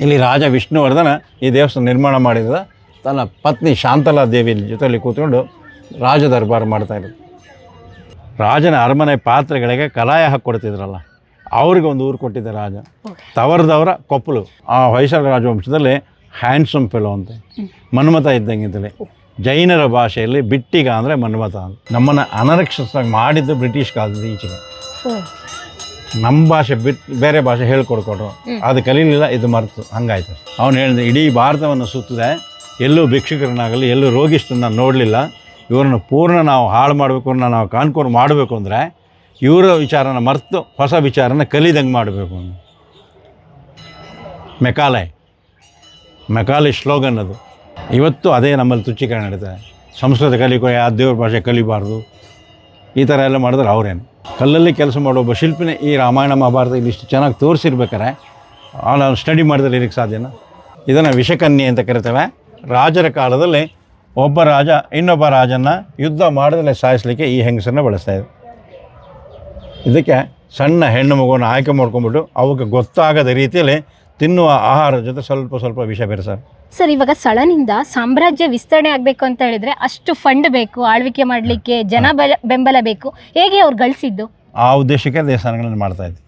ಇಲ್ಲಿ ರಾಜ ವಿಷ್ಣುವರ್ಧನ ಈ ದೇವಸ್ಥಾನ ನಿರ್ಮಾಣ ಮಾಡಿದ ತನ್ನ ಪತ್ನಿ ಶಾಂತಲಾ ದೇವಿ ಜೊತೆಯಲ್ಲಿ ಕೂತ್ಕೊಂಡು ರಾಜ ದರ್ಬಾರ್ ಮಾಡ್ತಾಯಿದ್ರು. ರಾಜನ ಅರಮನೆ ಪಾತ್ರೆಗಳಿಗೆ ಕಲಾಯ ಹಾಕ್ಕೊಡ್ತಿದ್ರಲ್ಲ, ಅವ್ರಿಗೆ ಒಂದು ಊರು ಕೊಟ್ಟಿದ್ದ ರಾಜ. ತವರದವರ ಕೊಪ್ಪಲು. ಆ ಹೊಯ್ಸಳ ರಾಜವಂಶದಲ್ಲಿ ಹ್ಯಾಂಡ್ಸಮ್ ಫೆಲೋ ಅಂತ, ಮನ್ಮಥ ಇದ್ದಂಗಿಂತಲೇ. ಜೈನರ ಭಾಷೆಯಲ್ಲಿ ಬಿಟ್ಟಿಗ ಅಂದರೆ ಮನ್ಮಥ ಅಂತ. ನಮ್ಮನ್ನು ಅನರಕ್ಷಿಸಾಗಿ ಮಾಡಿದ್ದು ಬ್ರಿಟಿಷ್ ಕಾಲದ ಈಚೆಗೆ. ನಮ್ಮ ಭಾಷೆ ಬಿಟ್ಟು ಬೇರೆ ಭಾಷೆ ಹೇಳ್ಕೊಡ್ಕೊಟ್ರು, ಅದು ಕಲೀಲಿಲ್ಲ, ಇದು ಮರೆತು ಹಂಗಾಯ್ತು. ಅವನು ಹೇಳಿದ ಇಡೀ ಭಾರತವನ್ನು ಸುತ್ತಿದೆ, ಎಲ್ಲೂ ಭಿಕ್ಷುಕರನ್ನಾಗಲಿ ಎಲ್ಲೂ ರೋಗಿಷ್ಟನ್ನು ನೋಡಲಿಲ್ಲ. ಇವ್ರನ್ನ ಪೂರ್ಣ ನಾವು ಹಾಳು ಮಾಡಬೇಕು, ನಾವು ಕಾನ್ಕೊಂಡು ಮಾಡಬೇಕು ಅಂದರೆ ಇವರ ವಿಚಾರನ ಮರೆತು ಹೊಸ ವಿಚಾರನ ಕಲಿದಂಗೆ ಮಾಡಬೇಕು. ಮೆಕಾಲೆ ಸ್ಲೋಗನ್ ಅದು. ಇವತ್ತು ಅದೇ ನಮ್ಮಲ್ಲಿ ತುಚ್ಛೀಕರಣ ನಡೀತದೆ. ಸಂಸ್ಕೃತ ಕಲಿಕೋ, ಯಾವ ದೇವ್ರ ಭಾಷೆ ಕಲಿಬಾರ್ದು, ಈ ಥರ ಎಲ್ಲ ಮಾಡಿದ್ರೆ ಅವರೇನು. ಕಲ್ಲಲ್ಲಿ ಕೆಲಸ ಮಾಡೋ ಒಬ್ಬ ಶಿಲ್ಪಿನೇ ಈ ರಾಮಾಯಣ ಮಹಾಭಾರತ ಇಲ್ಲಿ ಇಷ್ಟು ಚೆನ್ನಾಗಿ ತೋರಿಸಿರ್ಬೇಕಾರೆ ನಾವು ಸ್ಟಡಿ ಮಾಡಿದ್ರೆ ಇರೋಕ್ಕೆ ಸಾಧ್ಯನಾ? ಇದನ್ನು ವಿಷಕನ್ಯೆ ಅಂತ ಕರಿತೇವೆ. ರಾಜರ ಕಾಲದಲ್ಲಿ ಒಬ್ಬ ರಾಜ ಇನ್ನೊಬ್ಬ ರಾಜನ್ನು ಯುದ್ಧ ಮಾಡದಲ್ಲೇ ಸಾಯಿಸಲಿಕ್ಕೆ ಈ ಹೆಂಗಸನ್ನು ಬಳಸ್ತಾಯಿದ್ರು. ಇದಕ್ಕೆ ಸಣ್ಣ ಹೆಣ್ಣು ಮಗುವನ್ನು ಆಯ್ಕೆ ಮಾಡ್ಕೊಂಬಿಟ್ಟು ಅವಕ್ಕೆ ಗೊತ್ತಾಗದ ರೀತಿಯಲ್ಲಿ ತಿನ್ನುವ ಆಹಾರದ ಜೊತೆ ಸ್ವಲ್ಪ ವಿಷ ಬೆರೆಸ್ತಾರೆ. ಸರ್, ಇವಾಗ ಸಳನಿಂದ ಸಾಮ್ರಾಜ್ಯ ವಿಸ್ತರಣೆ ಆಗಬೇಕು ಅಂತ ಹೇಳಿದ್ರೆ ಅಷ್ಟು ಫಂಡ್ ಬೇಕು, ಆಳ್ವಿಕೆ ಮಾಡಲಿಕ್ಕೆ ಜನ ಬೆಂಬಲ ಬೇಕು. ಹೇಗೆ ಅವ್ರು ಗಳಿಸಿದ್ದು? ಆ ಉದ್ದೇಶಕ್ಕೆ ದೇವಸ್ಥಾನಗಳನ್ನು ಮಾಡ್ತಾಯಿದ್ವಿ,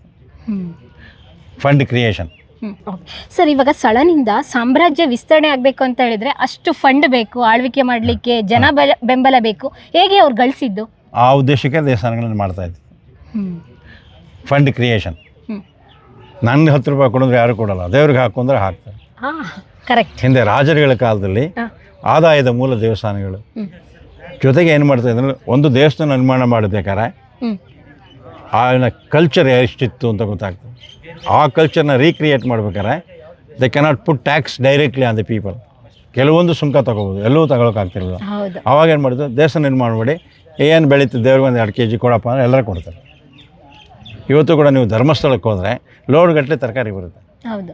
ಫಂಡ್ ಕ್ರಿಯೇಷನ್. ಸರ್, ಇವಾಗ ಸಳನಿಂದ ಸಾಮ್ರಾಜ್ಯ ವಿಸ್ತರಣೆ ಆಗಬೇಕು ಅಂತ ಹೇಳಿದ್ರೆ ಅಷ್ಟು ಫಂಡ್ ಬೇಕು, ಆಳ್ವಿಕೆ ಮಾಡಲಿಕ್ಕೆ ಜನ ಬೆಂಬಲ ಬೇಕು. ಹೇಗೆ ಅವ್ರು ಗಳಿಸಿದ್ದು? ಆ ಉದ್ದೇಶಕ್ಕೆ ದೇವಸ್ಥಾನಗಳನ್ನು ಮಾಡ್ತಾಯಿದ್ವಿ, ಫಂಡ್ ಕ್ರಿಯೇಷನ್. ನನಗೆ 10 ರೂಪಾಯಿ ಕೊಡಿದ್ರೆ ಯಾರು ಕೊಡೋಲ್ಲ, ದೇವ್ರಿಗೆ ಹಾಕೊಂಡ್ರೆ ಹಾಕ್ತಾರೆ. ಕರೆಕ್ಟ್. ಹಿಂದೆ ರಾಜರುಗಳ ಕಾಲದಲ್ಲಿ ಆದಾಯದ ಮೂಲ ದೇವಸ್ಥಾನಗಳು. ಜೊತೆಗೆ ಏನು ಮಾಡ್ತಾ ಇದ್ರೆ, ಒಂದು ದೇವಸ್ಥಾನ ನಿರ್ಮಾಣ ಮಾಡಬೇಕಾದ್ರೆ ಆ ಕಲ್ಚರ್ ಎಷ್ಟಿತ್ತು ಅಂತ ಗೊತ್ತಾಗ್ತದೆ. ಆ ಕಲ್ಚರ್ನ ರೀಕ್ರಿಯೇಟ್ ಮಾಡ್ಬೇಕಾದ್ರೆ they cannot put tax directly on the people. ಕೆಲವೊಂದು ಸುಂಕ ತಗೋಬೋದು, ಎಲ್ಲವೂ ತಗೊಳಕ್ಕಾಗ್ತಿರಲಿಲ್ಲ. ಅವಾಗ ಏನು ಮಾಡಿದ್ರು, ದೇವಸ್ಥಾನ ನಿರ್ಮಾಣ ಮಾಡಿ ಏನು ಬೆಳೀತು ದೇವ್ರಿಗೆ ಒಂದು 2 kg ಕೊಡಪ್ಪ ಅಂದರೆ ಎಲ್ಲರೂ ಕೊಡ್ತಾರೆ. ಇವತ್ತು ಕೂಡ ನೀವು ಧರ್ಮಸ್ಥಳಕ್ಕೆ ಹೋದರೆ ಲೋಡ್ಗಟ್ಟಲೆ ತರಕಾರಿ ಬರುತ್ತೆ. ಹೌದು.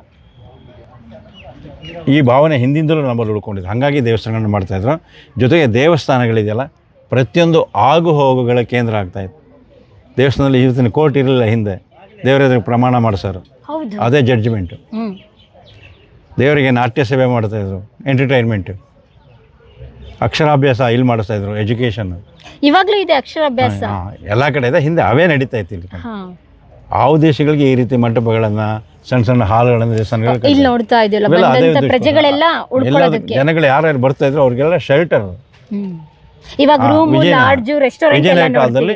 ಈ ಭಾವನೆ ಹಿಂದಿಂದಲೂ ನಮ್ಮಲ್ಲಿ ಉಳ್ಕೊಂಡಿದ್ದು. ಹಾಗಾಗಿ ದೇವಸ್ಥಾನಗಳನ್ನ ಮಾಡ್ತಾಯಿದ್ರು. ಜೊತೆಗೆ ದೇವಸ್ಥಾನಗಳಿದೆಯಲ್ಲ, ಪ್ರತಿಯೊಂದು ಆಗು ಹೋಗುಗಳ ಕೇಂದ್ರ ಆಗ್ತಾಯಿತ್ತು. ದೇವಸ್ಥಾನದಲ್ಲಿ ಇವತ್ತಿನ ಕೋರ್ಟ್ ಇರಲಿಲ್ಲ, ಹಿಂದೆ ದೇವರ ಪ್ರಮಾಣ ಮಾಡಿಸೋರು, ಅದೇ ಜಡ್ಜ್ಮೆಂಟು. ದೇವರಿಗೆ ನಾಟ್ಯ ಸೇವೆ ಮಾಡ್ತಾಯಿದ್ರು, ಎಂಟರ್ಟೈನ್ಮೆಂಟು, ಅಕ್ಷರಾಭ್ಯಾಸ ಇಲ್ಲಿ ಮಾಡಿಸ್ತಾಯಿದ್ರು, ಎಜುಕೇಷನ್. ಇವಾಗಲೂ ಇದೆ ಅಕ್ಷರಾಭ್ಯಾಸ, ಎಲ್ಲ ಕಡೆ ಇದೆ. ಹಿಂದೆ ಅವೇ ನಡೀತಾ ಇತ್ತು ಇಲ್ಲಿ. ಆ ಉದ್ದೇಶಗಳಿಗೆ ಈ ರೀತಿ ಮಂಟಪಗಳನ್ನು, ಸಣ್ಣ ಹಾಲ್ಗಳನ್ನು, ದೇವಸ್ಥಾನಗಳು ಇಲ್ಲಿ ನೋಡ್ತಾ ಇದೆಯಲ್ಲ, ಪ್ರಜೆಗಳೆಲ್ಲ ಜನಗಳು ಯಾರ್ಯಾರು ಬರ್ತಾ ಇದ್ರು ಅವ್ರಿಗೆಲ್ಲ ಶೆಲ್ಟರ್. ಇವಾಗ ರೂಮ್, ಲಾಡ್ಜ್, ರೆಸ್ಟೋರೆಂಟ್. ವಿಜಯನಗರ ಕಾಲದಲ್ಲಿ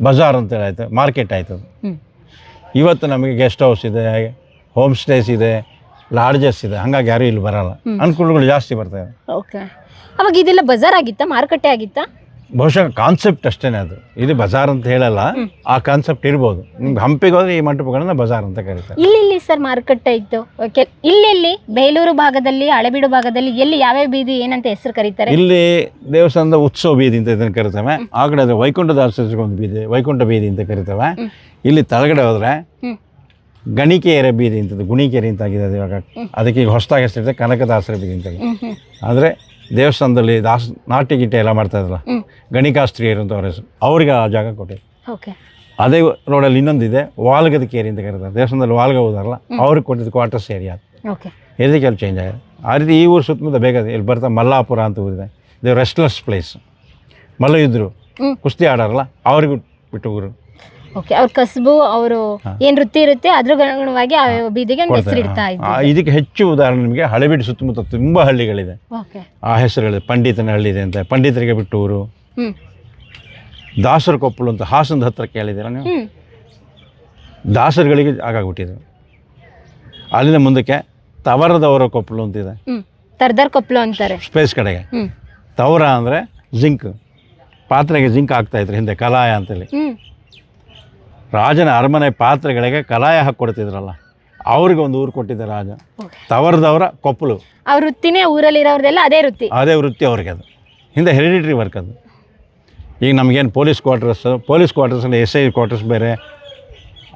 ಬಜಾರ್ ಅಂತೇಳಿ ಆಯ್ತು, ಮಾರ್ಕೆಟ್ ಆಯ್ತು. ಇವತ್ತು ನಮಗೆ ಗೆಸ್ಟ್ ಹೌಸ್ ಇದೆ, ಹೋಮ್ ಸ್ಟೇಸ್ ಇದೆ, ಲಾಡ್ಜಸ್ ಇದೆ. ಹಂಗಾಗಿ ಯಾರು ಇಲ್ಲಿ ಬರಲ್ಲ, ಅನುಕೂಲಗಳು ಜಾಸ್ತಿ ಬರ್ತಾಯಿದೆ. ಓಕೆ. ಅವಾಗ ಇದೆಲ್ಲ ಬಜಾರ್ ಆಗಿತ್ತಾ, ಮಾರುಕಟ್ಟೆ ಆಗಿತ್ತಾ? ಬಹುಶಃ ಕಾನ್ಸೆಪ್ಟ್ ಅಷ್ಟೇ ಅದು. ಇಲ್ಲಿ ಬಜಾರ್ ಅಂತ ಹೇಳಲ್ಲ, ಆ ಕಾನ್ಸೆಪ್ಟ್ ಇರ್ಬೋದು. ನಿಮ್ಗೆ ಹಂಪಿಗೆ ಹೋದ್ರೆ ಈ ಮಂಟಪಗಳನ್ನ ಬಜಾರ್ ಅಂತ ಕರೀತಾರೆ. ಇಲ್ಲಿ ಸರ್ ಮಾರುಕಟ್ಟೆ ಇತ್ತು. ಇಲ್ಲಿ ಬೇಲೂರು ಭಾಗದಲ್ಲಿ, ಹಳೆಬೀಡು ಭಾಗದಲ್ಲಿ ಎಲ್ಲಿ ಯಾವ್ಯಾವ ಬೀದಿ ಏನಂತ ಹೆಸರು ಕರೀತಾರೆ? ಇಲ್ಲಿ ದೇವಸ್ಥಾನದ ಉತ್ಸವ ಬೀದಿ ಅಂತ ಇದನ್ನು ಕರಿತೇವೆ. ಆ ಕಡೆ ಅದು ವೈಕುಂಠ ದಾಸರಿಗೊಂದು ಬೀದಿ, ವೈಕುಂಠ ಬೀದಿ ಅಂತ ಕರಿತೇವೆ. ಇಲ್ಲಿ ತಳಗಡೆ ಹೋದ್ರೆ ಗಣಿಕೆಯರ ಬೀದಿ ಅಂತದ್ದು, ಗುಣಿಕೆರೆ ಅಂತಾಗಿದೆ ಇವಾಗ. ಅದಕ್ಕೆ ಈಗ ಹೊಸದಾಗಿ ಹೆಸರಿದೆ ಕನಕದಾಸರ ಬೀದಿ ಅಂತ. ಅಂದರೆ ದೇವಸ್ಥಾನದಲ್ಲಿ ನಾಟ್ಯ ಗಿಟ್ಯ ಎಲ್ಲ ಮಾಡ್ತಾ ಇದ್ರಲ್ಲ, ಗಣಿಕಾಸ್ತ್ರೀಯರು ಅಂತ ಅವ್ರ ಹೆಸರು, ಅವ್ರಿಗೆ ಆ ಜಾಗ ಕೊಟ್ಟಿದ್ದು. ಅದೇ ರೋಡಲ್ಲಿ ಇನ್ನೊಂದಿದೆ, ವಾಲ್ಗದ ಕೇರಿ ಅಂತ ಕರೀತಾರೆ. ದೇವಸ್ಥಾನದಲ್ಲಿ ವಾಲ್ಗ ಹೋದಾರಲ್ಲ, ಅವ್ರಿಗೆ ಕೊಟ್ಟಿದ್ದು ಕ್ವಾರ್ಟರ್ಸ್ ಏರಿಯಾ. ಇದಕ್ಕೆ ಅಲ್ಲಿ ಚೇಂಜ್ ಆಗಿದೆ. ಆ ರೀತಿ ಈ ಊರು ಸುತ್ತಮುತ್ತ ಬೇಗ ಇಲ್ಲಿ ಬರ್ತಾ ಮಲ್ಲಾಪುರ ಅಂತ ಊರಿದೆ. ಇದು ರೆಸ್ಟ್ಲೆಸ್ ಪ್ಲೇಸ್. ಮಲ್ಲ ಇದ್ರು ಕುಸ್ತಿ ಆಡಾರಲ್ಲ, ಅವ್ರಿಗೆ ಬಿಟ್ಟು ಊರು. ಓಕೆ. ಅವ್ರ ಕಸಬು, ಅವರು ಏನು ವೃತ್ತಿ ಇರುತ್ತೆ ಅದ್ರ ಗಣವಾಗಿ ಆ ಬೀದಿಗೆ ಹೆಸರು ಇಡ್ತಾ ಇದ್ರು. ಇದಕ್ಕೆ ಹೆಚ್ಚು ಉದಾಹರಣೆ ನಿಮಗೆ ಹಳೆಬೀಡು ಸುತ್ತಮುತ್ತ ತುಂಬ ಹಳ್ಳಿಗಳಿದೆ. ಆ ಹೆಸರುಗಳಿದೆ. ಪಂಡಿತನ ಹಳ್ಳಿ ಇದೆ ಅಂತ, ಪಂಡಿತರಿಗೆ ಬಿಟ್ಟು ಊರು. ದಾಸರ ಕೊಪ್ಪಳು ಅಂತ ಹಾಸನದ ಹತ್ರ ಕೇಳಿದ್ದೀರಾ ನೀವು? ದಾಸರುಗಳಿಗೆ ಆಗಾಗ್ಬಿಟ್ಟಿದ್ರು. ಅಲ್ಲಿಂದ ಮುಂದಕ್ಕೆ ತವರದವರ ಕೊಪ್ಪಳು ಅಂತಿದೆ, ತರ್ದಾರ್ ಕೊಪ್ಪಳು ಅಂತಾರೆ ಸ್ಪೇಸ್ ಕಡೆಗೆ. ತವರ ಅಂದರೆ ಜಿಂಕ್, ಪಾತ್ರೆಗೆ ಜಿಂಕ್ ಹಾಕ್ತಾಯಿದ್ರು ಹಿಂದೆ, ಕಲಾಯ ಅಂತೇಳಿ. ರಾಜನ ಅರಮನೆ ಪಾತ್ರೆಗಳಿಗೆ ಕಲಾಯ ಹಾಕ್ಕೊಡ್ತಿದ್ರಲ್ಲ, ಅವ್ರಿಗೆ ಒಂದು ಊರು ಕೊಟ್ಟಿದ್ದ ರಾಜ. ತವರದವರ ಕೊಪ್ಪಳು. ಅವ್ರ ವೃತ್ತಿನೇ ಊರಲ್ಲಿರೋರ್ದೆಲ್ಲ ಅದೇ ವೃತ್ತಿ ಅವ್ರಿಗೆ. ಅದು ಹಿಂದೆ ಹೆರಿಡಿಟ್ರಿ ವರ್ಕ್ ಅದು. ಈಗ ನಮಗೇನು ಪೊಲೀಸ್ ಕ್ವಾರ್ಟರ್ಸಲ್ಲಿ SI ಕ್ವಾರ್ಟರ್ಸ್ ಬೇರೆ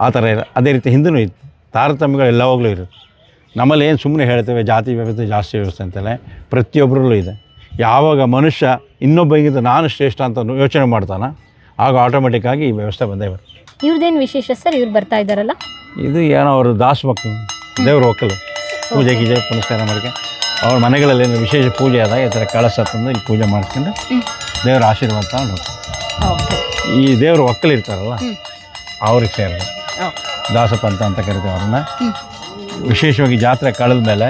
ಆ ಥರ ಇದೆ. ಅದೇ ರೀತಿ ಹಿಂದೂ ಇತ್ತು. ತಾರತಮ್ಯಗಳು ಎಲ್ಲವಾಗಲೂ ಇರುತ್ತೆ. ನಮ್ಮಲ್ಲಿ ಏನು ಸುಮ್ಮನೆ ಹೇಳ್ತೇವೆ ಜಾತಿ ವ್ಯವಸ್ಥೆ ಜಾಸ್ತಿ ವ್ಯವಸ್ಥೆ ಅಂತಲೇ, ಪ್ರತಿಯೊಬ್ಬರಲ್ಲೂ ಇದೆ. ಯಾವಾಗ ಮನುಷ್ಯ ಇನ್ನೊಬ್ಬಗಿಂತ ನಾನು ಶ್ರೇಷ್ಠ ಅಂತ ಯೋಚನೆ ಮಾಡ್ತಾನೆ, ಆಗ ಆಟೋಮೆಟಿಕ್ಕಾಗಿ ಈ ವ್ಯವಸ್ಥೆ ಬಂದೇ ಬರುತ್ತೆ. ಇವ್ರದ್ದೇನು ವಿಶೇಷ ಸರ್? ಇವ್ರು ಬರ್ತಾ ಇದ್ದಾರಲ್ಲ, ಇದು ಏನೋ ಅವರು ದಾಸಭಕ್ತ ದೇವ್ರ ಒಕ್ಕಲು ಪೂಜೆ ಗೀಜೆ ಪುನಸ್ಕಾರ ಮಾಡ್ಕೆ ಅವ್ರ ಮನೆಗಳಲ್ಲಿ ಏನು ವಿಶೇಷ ಪೂಜೆ ಆದಾಗ ಈ ಥರ ಕಳಶ ತಂದು ಇಲ್ಲಿ ಪೂಜೆ ಮಾಡಿಸ್ಕೊಂಡು ದೇವ್ರ ಆಶೀರ್ವಾದ ತಗೊಂಡು ಹೋಗ್ತಾರೆ. ಈ ದೇವ್ರ ಒಕ್ಕಲು ಇರ್ತಾರಲ್ಲ ಅವ್ರಿಗೆ ಸೇರಿದೆ ದಾಸಪಂತ ಅಂತ ಕರಿತೇವೆ ಅವ್ರನ್ನ. ವಿಶೇಷವಾಗಿ ಜಾತ್ರೆ ಕಳೆದ ಮೇಲೆ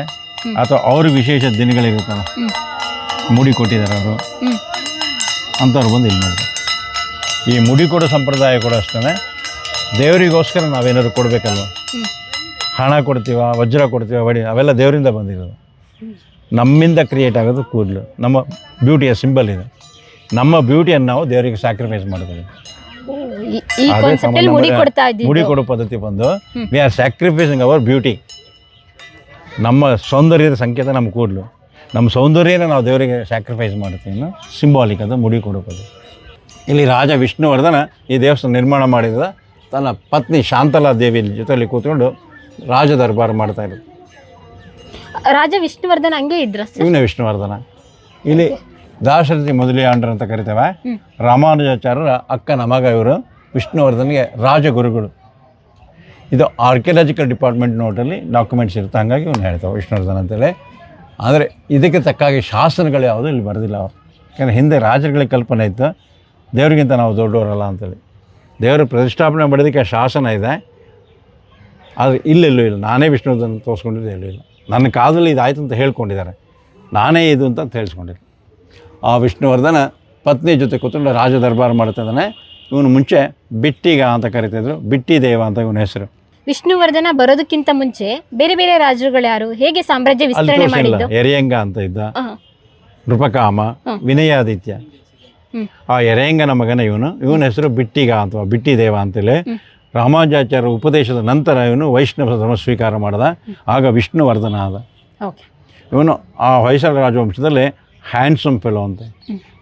ಅಥವಾ ಅವ್ರಿಗೆ ವಿಶೇಷ ದಿನಗಳಿರುತ್ತಲ್ಲ, ಮುಡಿ ಕೊಟ್ಟಿದ್ದಾರೆ ಅವರು ಅಂಥವ್ರು ಬಂದು ಇಲ್ಲಿ ಮಾಡಿದ್ರು. ಈ ಮುಡಿ ಕೊಡೋ ಸಂಪ್ರದಾಯ ಕೂಡ ಅಷ್ಟೇ, ದೇವರಿಗೋಸ್ಕರ ನಾವೇನಾದ್ರು ಕೊಡಬೇಕಲ್ವ, ಹಣ ಕೊಡ್ತೀವ, ವಜ್ರ ಕೊಡ್ತೀವ, ವಡಿ, ಅವೆಲ್ಲ ದೇವರಿಂದ ಬಂದಿರೋದು. ನಮ್ಮಿಂದ ಕ್ರಿಯೇಟ್ ಆಗೋದು ಕೂದಲು, ನಮ್ಮ ಬ್ಯೂಟಿಯ ಸಿಂಬಲ್ ಇದೆ. ನಮ್ಮ ಬ್ಯೂಟಿಯನ್ನು ನಾವು ದೇವರಿಗೆ ಸ್ಯಾಕ್ರಿಫೈಸ್ ಮಾಡಿದ್ದೀವಿ. ಮುಡಿ ಕೊಡೋ ಪದ್ಧತಿ ಬಂದು we are sacrificing our beauty. ನಮ್ಮ ಸೌಂದರ್ಯದ ಸಂಕೇತ ನಮ್ಮ ಕೂದಲು, ನಮ್ಮ ಸೌಂದರ್ಯನ ನಾವು ದೇವರಿಗೆ ಸ್ಯಾಕ್ರಿಫೈಸ್ ಮಾಡ್ತೀವಿ. ಸಿಂಬಾಲಿಕ್ ಅದು ಮುಡಿ ಕೊಡೋ ಪದ್ಧತಿ. ಇಲ್ಲಿ ರಾಜ ವಿಷ್ಣುವರ್ಧನ ಈ ದೇವಸ್ಥಾನ ನಿರ್ಮಾಣ ಮಾಡಿದ ತನ್ನ ಪತ್ನಿ ಶಾಂತಲಾ ದೇವಿ ಜೊತೆಯಲ್ಲಿ ಕೂತ್ಕೊಂಡು ರಾಜ ದರ್ಬಾರ್ ಮಾಡ್ತಾ ಇರೋದು. ರಾಜ ವಿಷ್ಣುವರ್ಧನ ಹಂಗೆ ಇದ್ರ ಇವನೇ ವಿಷ್ಣುವರ್ಧನ. ಇಲ್ಲಿ ದಾಶರಥಿ ಮೊದಲಿಯಾಂಡ್ರ ಅಂತ ಕರಿತೇವೆ. ರಾಮಾನುಜಾಚಾರ್ಯರ ಅಕ್ಕನ ಮಗ ಇವರು. ವಿಷ್ಣುವರ್ಧನ್ಗೆ ರಾಜಗುರುಗಳು. ಇದು ಆರ್ಕಿಯಾಲಜಿಕಲ್ ಡಿಪಾರ್ಟ್ಮೆಂಟ್ ನೋಟಲ್ಲಿ ಡಾಕ್ಯುಮೆಂಟ್ಸ್ ಇರುತ್ತೆ, ಹಾಗಾಗಿ ಇವನು ಹೇಳ್ತಾವೆ ವಿಷ್ಣುವರ್ಧನ್ ಅಂತೇಳಿ. ಆದರೆ ಇದಕ್ಕೆ ತಕ್ಕಾಗಿ ಶಾಸನಗಳು ಯಾವುದೂ ಇಲ್ಲಿ ಬರೆದಿಲ್ಲ ಅವರು. ಯಾಕಂದರೆ ಹಿಂದೆ ರಾಜರುಗಳಿಗೆ ಕಲ್ಪನೆ ಇತ್ತು ದೇವರಿಗಿಂತ ನಾವು ದೊಡ್ಡವರಲ್ಲ ಅಂತೇಳಿ. ದೇವರು ಪ್ರತಿಷ್ಠಾಪನೆ ಮಾಡೋದಕ್ಕೆ ಶಾಸನ ಇದೆ, ಆದರೆ ಇಲ್ಲೆಲ್ಲೂ ಇಲ್ಲ. ನಾನೇ ವಿಷ್ಣುವರ್ಧನ್ ತೋರಿಸ್ಕೊಂಡಿದ್ದು ಎಲ್ಲೂ ಇಲ್ಲ. ನನ್ನ ಕಾಲದಲ್ಲಿ ಇದಾಯ್ತು ಅಂತ ಹೇಳ್ಕೊಂಡಿದ್ದಾರೆ, ನಾನೇ ಇದು ಅಂತ ಹೇಳಿಸ್ಕೊಂಡಿದ್ದೆ. ಆ ವಿಷ್ಣುವರ್ಧನ ಪತ್ನಿ ಜೊತೆ ಕೂತ್ಕೊಂಡು ರಾಜ ದರ್ಬಾರ್ ಮಾಡ್ತಾ ಇದ್ದಾನೆ. ಇವನು ಮುಂಚೆ ಬಿಟ್ಟಿಗ ಅಂತ ಕರಿತಿದ್ರು, ಬಿಟ್ಟಿ ದೇವ ಅಂತ ಇವನ ಹೆಸರು. ವಿಷ್ಣುವರ್ಧನ ಬರೋದಕ್ಕಿಂತ ಮುಂಚೆ ಬೇರೆ ಬೇರೆ ರಾಜರುಗಳು ಯಾರು, ಹೇಗೆ ಸಾಮ್ರಾಜ್ಯ ವಿಸ್ತರಣೆ ಮಾಡಿದ್ದು? ಎರೆಯಂಗ ಅಂತ ಇದ್ದ, ನೃಪಕಾಮ, ವಿನಯಾದಿತ್ಯ. ಆ ಎರೆಯಂಗನ ಮಗನ ಇವನ ಹೆಸರು ಬಿಟ್ಟಿಗ ಅಥವಾ ಬಿಟ್ಟಿ ದೇವ ಅಂತೇಳಿ. ರಾಮಾನುಜಾಚಾರ್ಯ ಉಪದೇಶದ ನಂತರ ಇವನು ವೈಷ್ಣವ ಧರ್ಮ ಸ್ವೀಕಾರ ಮಾಡಿದ. ಆಗ ವಿಷ್ಣುವರ್ಧನ ಆದ. ಇವನು ಆ ಹೊಯ್ಸಳ ರಾಜವಂಶದಲ್ಲಿ ಹ್ಯಾಂಡ್ಸಮ್ ಫೆಲೋ ಅಂತ,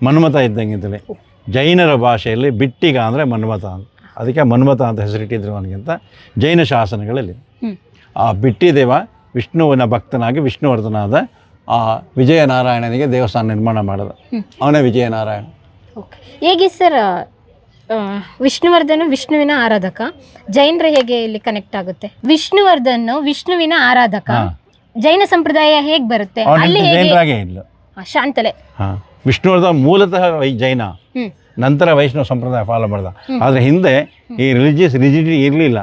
ಮನ್ಮಥ ಇದ್ದಂಗೆ ಅಂತೇಳಿ. ಜೈನರ ಭಾಷೆಯಲ್ಲಿ ಬಿಟ್ಟಿಗ ಅಂದರೆ ಮನ್ಮಥ ಅಂತ, ಅದಕ್ಕೆ ಮನ್ಮಥ ಅಂತ ಹೆಸರಿಟ್ಟಿದ್ರು ಅವನಿಗಿಂತ ಜೈನ ಶಾಸನಗಳಲ್ಲಿ. ಆ ಬಿಟ್ಟಿದೇವ ವಿಷ್ಣುವಿನ ಭಕ್ತನಾಗಿ ವಿಷ್ಣುವರ್ಧನ ಆದ. ಆ ವಿಜಯನಾರಾಯಣನಿಗೆ ದೇವಸ್ಥಾನ ನಿರ್ಮಾಣ ಮಾಡಿದ, ಅವನೇ ವಿಜಯನಾರಾಯಣ. ಹೇಗೆ ಸರ್ ವಿಷ್ಣುವರ್ಧನ ವಿಷ್ಣುವಿನ ಆರಾಧಕ, ಜೈನರು ಹೇಗೆ ಇಲ್ಲಿ ಕನೆಕ್ಟ್ ಆಗುತ್ತೆ? ವಿಷ್ಣುವರ್ಧನ್ ವಿಷ್ಣುವಿನ ಆರಾಧಕ, ಜೈನ ಸಂಪ್ರದಾಯ ಹೇಗೆ ಬರುತ್ತೆ? ಜೈನರಾಗೇ ಇಲ್ಲ, ಶಾಂತಲೆ. ವಿಷ್ಣುವರ್ಧನ್ ಮೂಲತಃ ಜೈನ, ನಂತರ ವೈಷ್ಣವ ಸಂಪ್ರದಾಯ ಫಾಲೋ ಮಾಡ್ದ. ಆದರೆ ಹಿಂದೆ ಈ ರಿಲಿಜಿಯಸ್ ರಿಜಿಡಿಟಿ ಇರಲಿಲ್ಲ,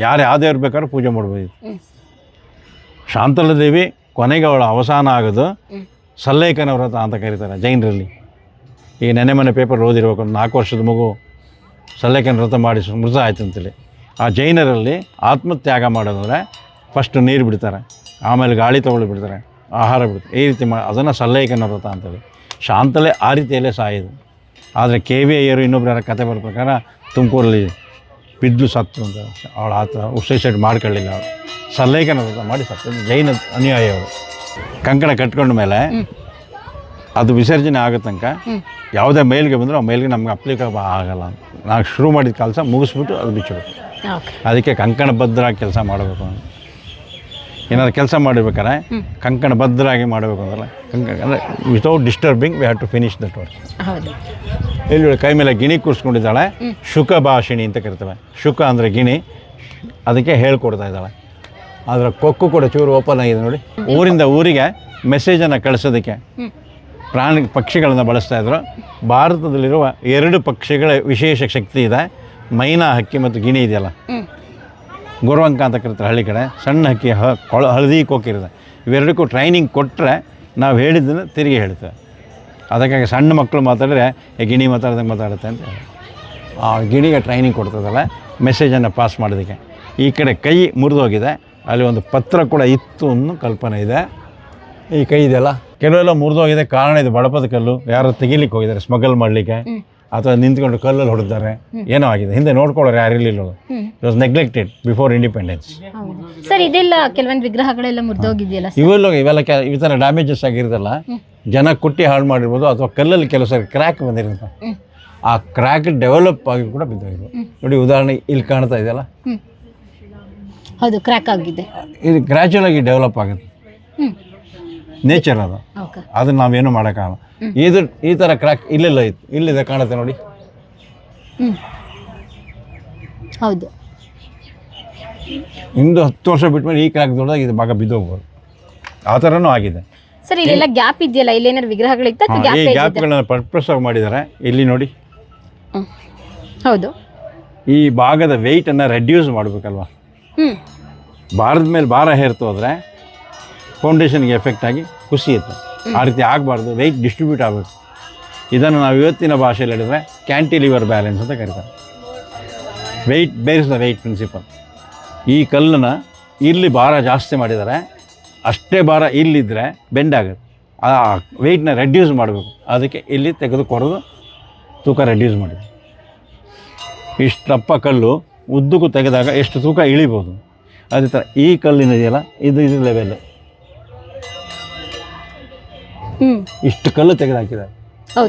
ಯಾರು ಯಾವ್ದೇವ್ರು ಬೇಕಾದ್ರೂ ಪೂಜೆ ಮಾಡ್ಬೋದು. ಶಾಂತಲಾ ದೇವಿ ಕೊನೆಗೆ ಅವಳ ಅವಸಾನ ಆಗೋದು ಸಲ್ಲೇಖನ ವ್ರತ ಅಂತ ಕರೀತಾರೆ ಜೈನರಲ್ಲಿ. ಈಗ ನೆನೆ ಮನೆ ಪೇಪರ್ ಓದಿರ್ಬೇಕು, ಒಂದು 4 ವರ್ಷದ ಮಗು ಸಲ್ಲೇಖನ ವ್ರತ ಮಾಡಿ ಮೃತ ಆಯ್ತು ಅಂತೇಳಿ. ಆ ಜೈನರಲ್ಲಿ ಆತ್ಮತ್ಯಾಗ ಮಾಡೋದಂದರೆ ಫಸ್ಟ್ ನೀರು ಬಿಡ್ತಾರೆ, ಆಮೇಲೆ ಗಾಳಿ ತೊಗೊಳ್ಳಿ ಬಿಡ್ತಾರೆ, ಆಹಾರ ಬಿಡ್ತಾರೆ, ಈ ರೀತಿ ಅದನ್ನು ಸಲ್ಲೇಖನ ವ್ರತ ಅಂತೇಳಿ. ಶಾಂತಲೆ ಆ ರೀತಿಯಲ್ಲೇ ಸಾಯೋದು. ಆದರೆ ಕೆ ವಿ ಅಯ್ಯರು ಇನ್ನೊಬ್ಬರ ಕತೆ ಬರೋ ಪ್ರಕಾರ ತುಮಕೂರಲ್ಲಿ ಬಿದ್ದು ಸತ್ತು ಅಂತ, ಅವಳು ಆ ಥರ ಸೂಸೈಡ್ ಮಾಡ್ಕೊಳ್ಳಿಲ್ಲ, ಅವಳು ಸಲ್ಲೇಖನ ವ್ರತ ಮಾಡಿ ಸತ್ತು. ಜೈನ ಅನುಯಾಯಿ ಅವರು. ಕಂಕಣ ಕಟ್ಕೊಂಡ ಮೇಲೆ ಅದು ವಿಸರ್ಜನೆ ಆಗೋ ತನಕ ಯಾವುದೇ ಮೇಲ್ಗೆ ಬಂದರೂ ಆ ಮೇಲ್ಗೆ ನಮ್ಗೆ ಅಪ್ಲಿಕೇಬಲ್ ಆಗಲ್ಲ ಅಂತ ನಾವು ಶುರು ಮಾಡಿದ ಕೆಲಸ ಮುಗಿಸ್ಬಿಟ್ಟು ಅದು ಬಿಚ್ಚಬೇಕು. ಅದಕ್ಕೆ ಕಂಕಣ ಭದ್ರಾಗಿ ಕೆಲಸ ಮಾಡಬೇಕು ಅಂತ. ಏನಾದ್ರು ಕೆಲಸ ಮಾಡಿರ್ಬೇಕಾರೆ ಕಂಕಣ ಭದ್ರಾಗಿ ಮಾಡಬೇಕು ಅಂದಲ್ಲ, ಅಂದರೆ without disturbing we have to finish that work. ಇಲ್ಲಿ ಕೈ ಮೇಲೆ ಗಿಣಿ ಕೂರಿಸ್ಕೊಂಡಿದ್ದಾಳೆ, ಶುಕ ಭಾಷಿಣಿ ಅಂತ ಕರಿತೇವೆ. ಶುಕ ಅಂದರೆ ಗಿಣಿ, ಅದಕ್ಕೆ ಹೇಳ್ಕೊಡ್ತಾ ಇದ್ದಾಳೆ. ಅದರ ಕೊಕ್ಕು ಕೂಡ ಚೂರು ಓಪನ್ ಆಗಿದೆ ನೋಡಿ. ಊರಿಂದ ಊರಿಗೆ ಮೆಸೇಜನ್ನು ಕಳಿಸೋದಕ್ಕೆ ಪಕ್ಷಿಗಳನ್ನು ಬಳಸ್ತಾ ಇದ್ರು. ಭಾರತದಲ್ಲಿರುವ 2 ಪಕ್ಷಿಗಳ ವಿಶೇಷ ಶಕ್ತಿ ಇದೆ, ಮೈನಾ ಹಕ್ಕಿ ಮತ್ತು ಗಿಣಿ ಇದೆಯಲ್ಲ, ಗುರುವಂಕ ಅಂತ ಕರೀತಾರೆ ಹಳ್ಳಿ ಕಡೆ. ಸಣ್ಣ ಹಕ್ಕಿ ಹಳದಿ ಕೊಕ್ಕಿರುತ್ತೆ. ಇವೆರಡಕ್ಕೂ ಟ್ರೈನಿಂಗ್ ಕೊಟ್ಟರೆ ನಾವು ಹೇಳಿದ್ದನ್ನು ತಿರುಗಿ ಹೇಳ್ತೇವೆ. ಅದಕ್ಕಾಗಿ ಸಣ್ಣ ಮಕ್ಕಳು ಮಾತಾಡಿದ್ರೆ ಗಿಣಿ ಮಾತಾಡ್ದಂಗೆ ಮಾತಾಡುತ್ತೆ ಅಂತ ಆ ಗಿಣಿಗೆ ಟ್ರೈನಿಂಗ್ ಕೊಡ್ತದಲ್ಲ ಮೆಸೇಜನ್ನು ಪಾಸ್ ಮಾಡೋದಕ್ಕೆ. ಈ ಕಡೆ ಕೈ ಮುರಿದೋಗಿದೆ, ಅಲ್ಲಿ ಒಂದು ಪತ್ರ ಕೂಡ ಇತ್ತು ಅನ್ನೋ ಕಲ್ಪನೆ ಇದೆ. ಈ ಕೈ ಇದೆಯಲ್ಲ, ಕೆಲವೆಲ್ಲ ಮುರಿದೋಗಿದೆ. ಕಾರಣ ಇದು ಬಡಪದ ಕಲ್ಲು, ಯಾರು ತೆಗಿಲಿಕ್ಕೆ ಹೋಗಿದ್ದಾರೆ ಸ್ಮಗಲ್ ಮಾಡಲಿಕ್ಕೆ, ಅಥವಾ ನಿಂತ್ಕೊಂಡು ಕಲ್ಲಲ್ಲಿ ಹೊಡೆದಿದ್ದಾರೆ, ಏನೋ ಆಗಿದೆ. ಹಿಂದೆ ನೋಡ್ಕೊಳ್ಳೋರು ಯಾರು ಇರಲಿಲ್ಲ, it was neglected before independence. Sir ಇದೆಲ್ಲ ಕೆಲವೊಂದು ವಿಗ್ರಹಗಳೆಲ್ಲ ಮುರಿದೋಗಿದೆಯಲ್ಲ, ಇವೆಲ್ಲ ಈ ಥರ ಡ್ಯಾಮೇಜಸ್ ಆಗಿರುತ್ತಲ್ಲ, ಜನ ಕುಟ್ಟಿ ಹಾಳು ಮಾಡಿರ್ಬೋದು, ಅಥವಾ ಕಲ್ಲಲ್ಲಿ ಕೆಲವು ಸರಿ ಕ್ರ್ಯಾಕ್ ಬಂದಿರುತ್ತೆ. ಆ ಕ್ರ್ಯಾಕ್ ಡೆವಲಪ್ ಆಗಿ ಕೂಡ ಬಿದ್ದೋಗಿರ್ಬೋದು. ನೋಡಿ ಉದಾಹರಣೆ ಇಲ್ಲಿ ಕಾಣ್ತಾ ಇದೆಯಲ್ಲ, ಹೌದು ಕ್ರ್ಯಾಕ್ ಆಗಿದೆ. ಇದು ಗ್ರ್ಯಾಚುಯಲ್ ಆಗಿ ಡೆವಲಪ್ ಆಗುತ್ತೆ, ನೇಚರ್ ಅದು, ಅದನ್ನ ನಾವೇನು ಮಾಡೋಕ್ಕಾಗಲ್ಲ. ಈ ಥರ ಕ್ರ್ಯಾಕ್ ಇಲ್ಲೆಲ್ಲ ಇತ್ತು, ಇಲ್ಲಿದೆ ಕಾಣುತ್ತೆ ನೋಡಿ. ಹೌದು ಇಂದು 10 ವರ್ಷ ಬಿಟ್ಟ ಮೇಲೆ ಈ ಕ್ರ್ಯಾಕ್ ದೊಡ್ಡದಾಗಿ ಇದು ಭಾಗ ಬಿದ್ದೋಗ್ಬೋದು, ಆ ಥರನೂ ಆಗಿದೆ. ಸರ್ ಇಲ್ಲೆಲ್ಲ ಗ್ಯಾಪ್ ಇದೆಯಲ್ಲ, ಇಲ್ಲೇನಾದ್ರು ವಿಗ್ರಹಗಳಿತ್ತ ಅಥವಾ ಈ ಗ್ಯಾಪ್ ಗ್ಯಾಪ್ಗಳನ್ನ ಪರ್ಪಸ್ ಆಗಿ ಮಾಡಿದ್ದಾರೆ. ಇಲ್ಲಿ ನೋಡಿ, ಹೌದು. ಈ ಭಾಗದ ವೆಯ್ಟನ್ನು ರೆಡ್ಯೂಸ್ ಮಾಡಬೇಕಲ್ವಾ. ಭಾರದ ಮೇಲೆ ಭಾರ ಹೇರ್ತು ಹೋದರೆ ಫೌಂಡೇಶನ್ಗೆ ಎಫೆಕ್ಟ್ ಆಗಿ ಕುಸಿಯುತ್ತೆ. ಆ ರೀತಿ ಆಗಬಾರ್ದು, ವೆಯ್ಟ್ ಡಿಸ್ಟ್ರಿಬ್ಯೂಟ್ ಆಗಬೇಕು. ಇದನ್ನು ನಾವು ಇವತ್ತಿನ ಭಾಷೆಯಲ್ಲಿ ಹೇಳಿದ್ರೆ ಕ್ಯಾಂಟಿಲಿವರ್ ಬ್ಯಾಲೆನ್ಸ್ ಅಂತ ಕರೀತಾರೆ. Weight base the weight principle. ಈ ಕಲ್ಲನ್ನು ಇಲ್ಲಿ ಭಾರ ಜಾಸ್ತಿ ಮಾಡಿದ್ದಾರೆ, ಅಷ್ಟೇ ಭಾರ ಇಲ್ಲಿದ್ದರೆ ಬೆಂಡ್ ಆಗುತ್ತೆ. ಆ ವೆಯ್ಟನ್ನ ರೆಡ್ಯೂಸ್ ಮಾಡಬೇಕು, ಅದಕ್ಕೆ ಇಲ್ಲಿ ತೆಗೆದು ಕೊರೆದು ತೂಕ ರೆಡ್ಯೂಸ್ ಮಾಡಿದೆ. ಇಷ್ಟಪ್ಪ ಕಲ್ಲು ಉದ್ದಕ್ಕೂ ತೆಗೆದಾಗ ಎಷ್ಟು ತೂಕ ಇಳಿಬೋದು. ಅದೇ ಥರ ಈ ಕಲ್ಲಿನಿದೆಯಲ್ಲ, ಇದು ಲೆವೆಲ್, ಇಷ್ಟು ಕಲ್ಲು ತೆಗೆದುಹಾಕಿದ್ದಾರೆ.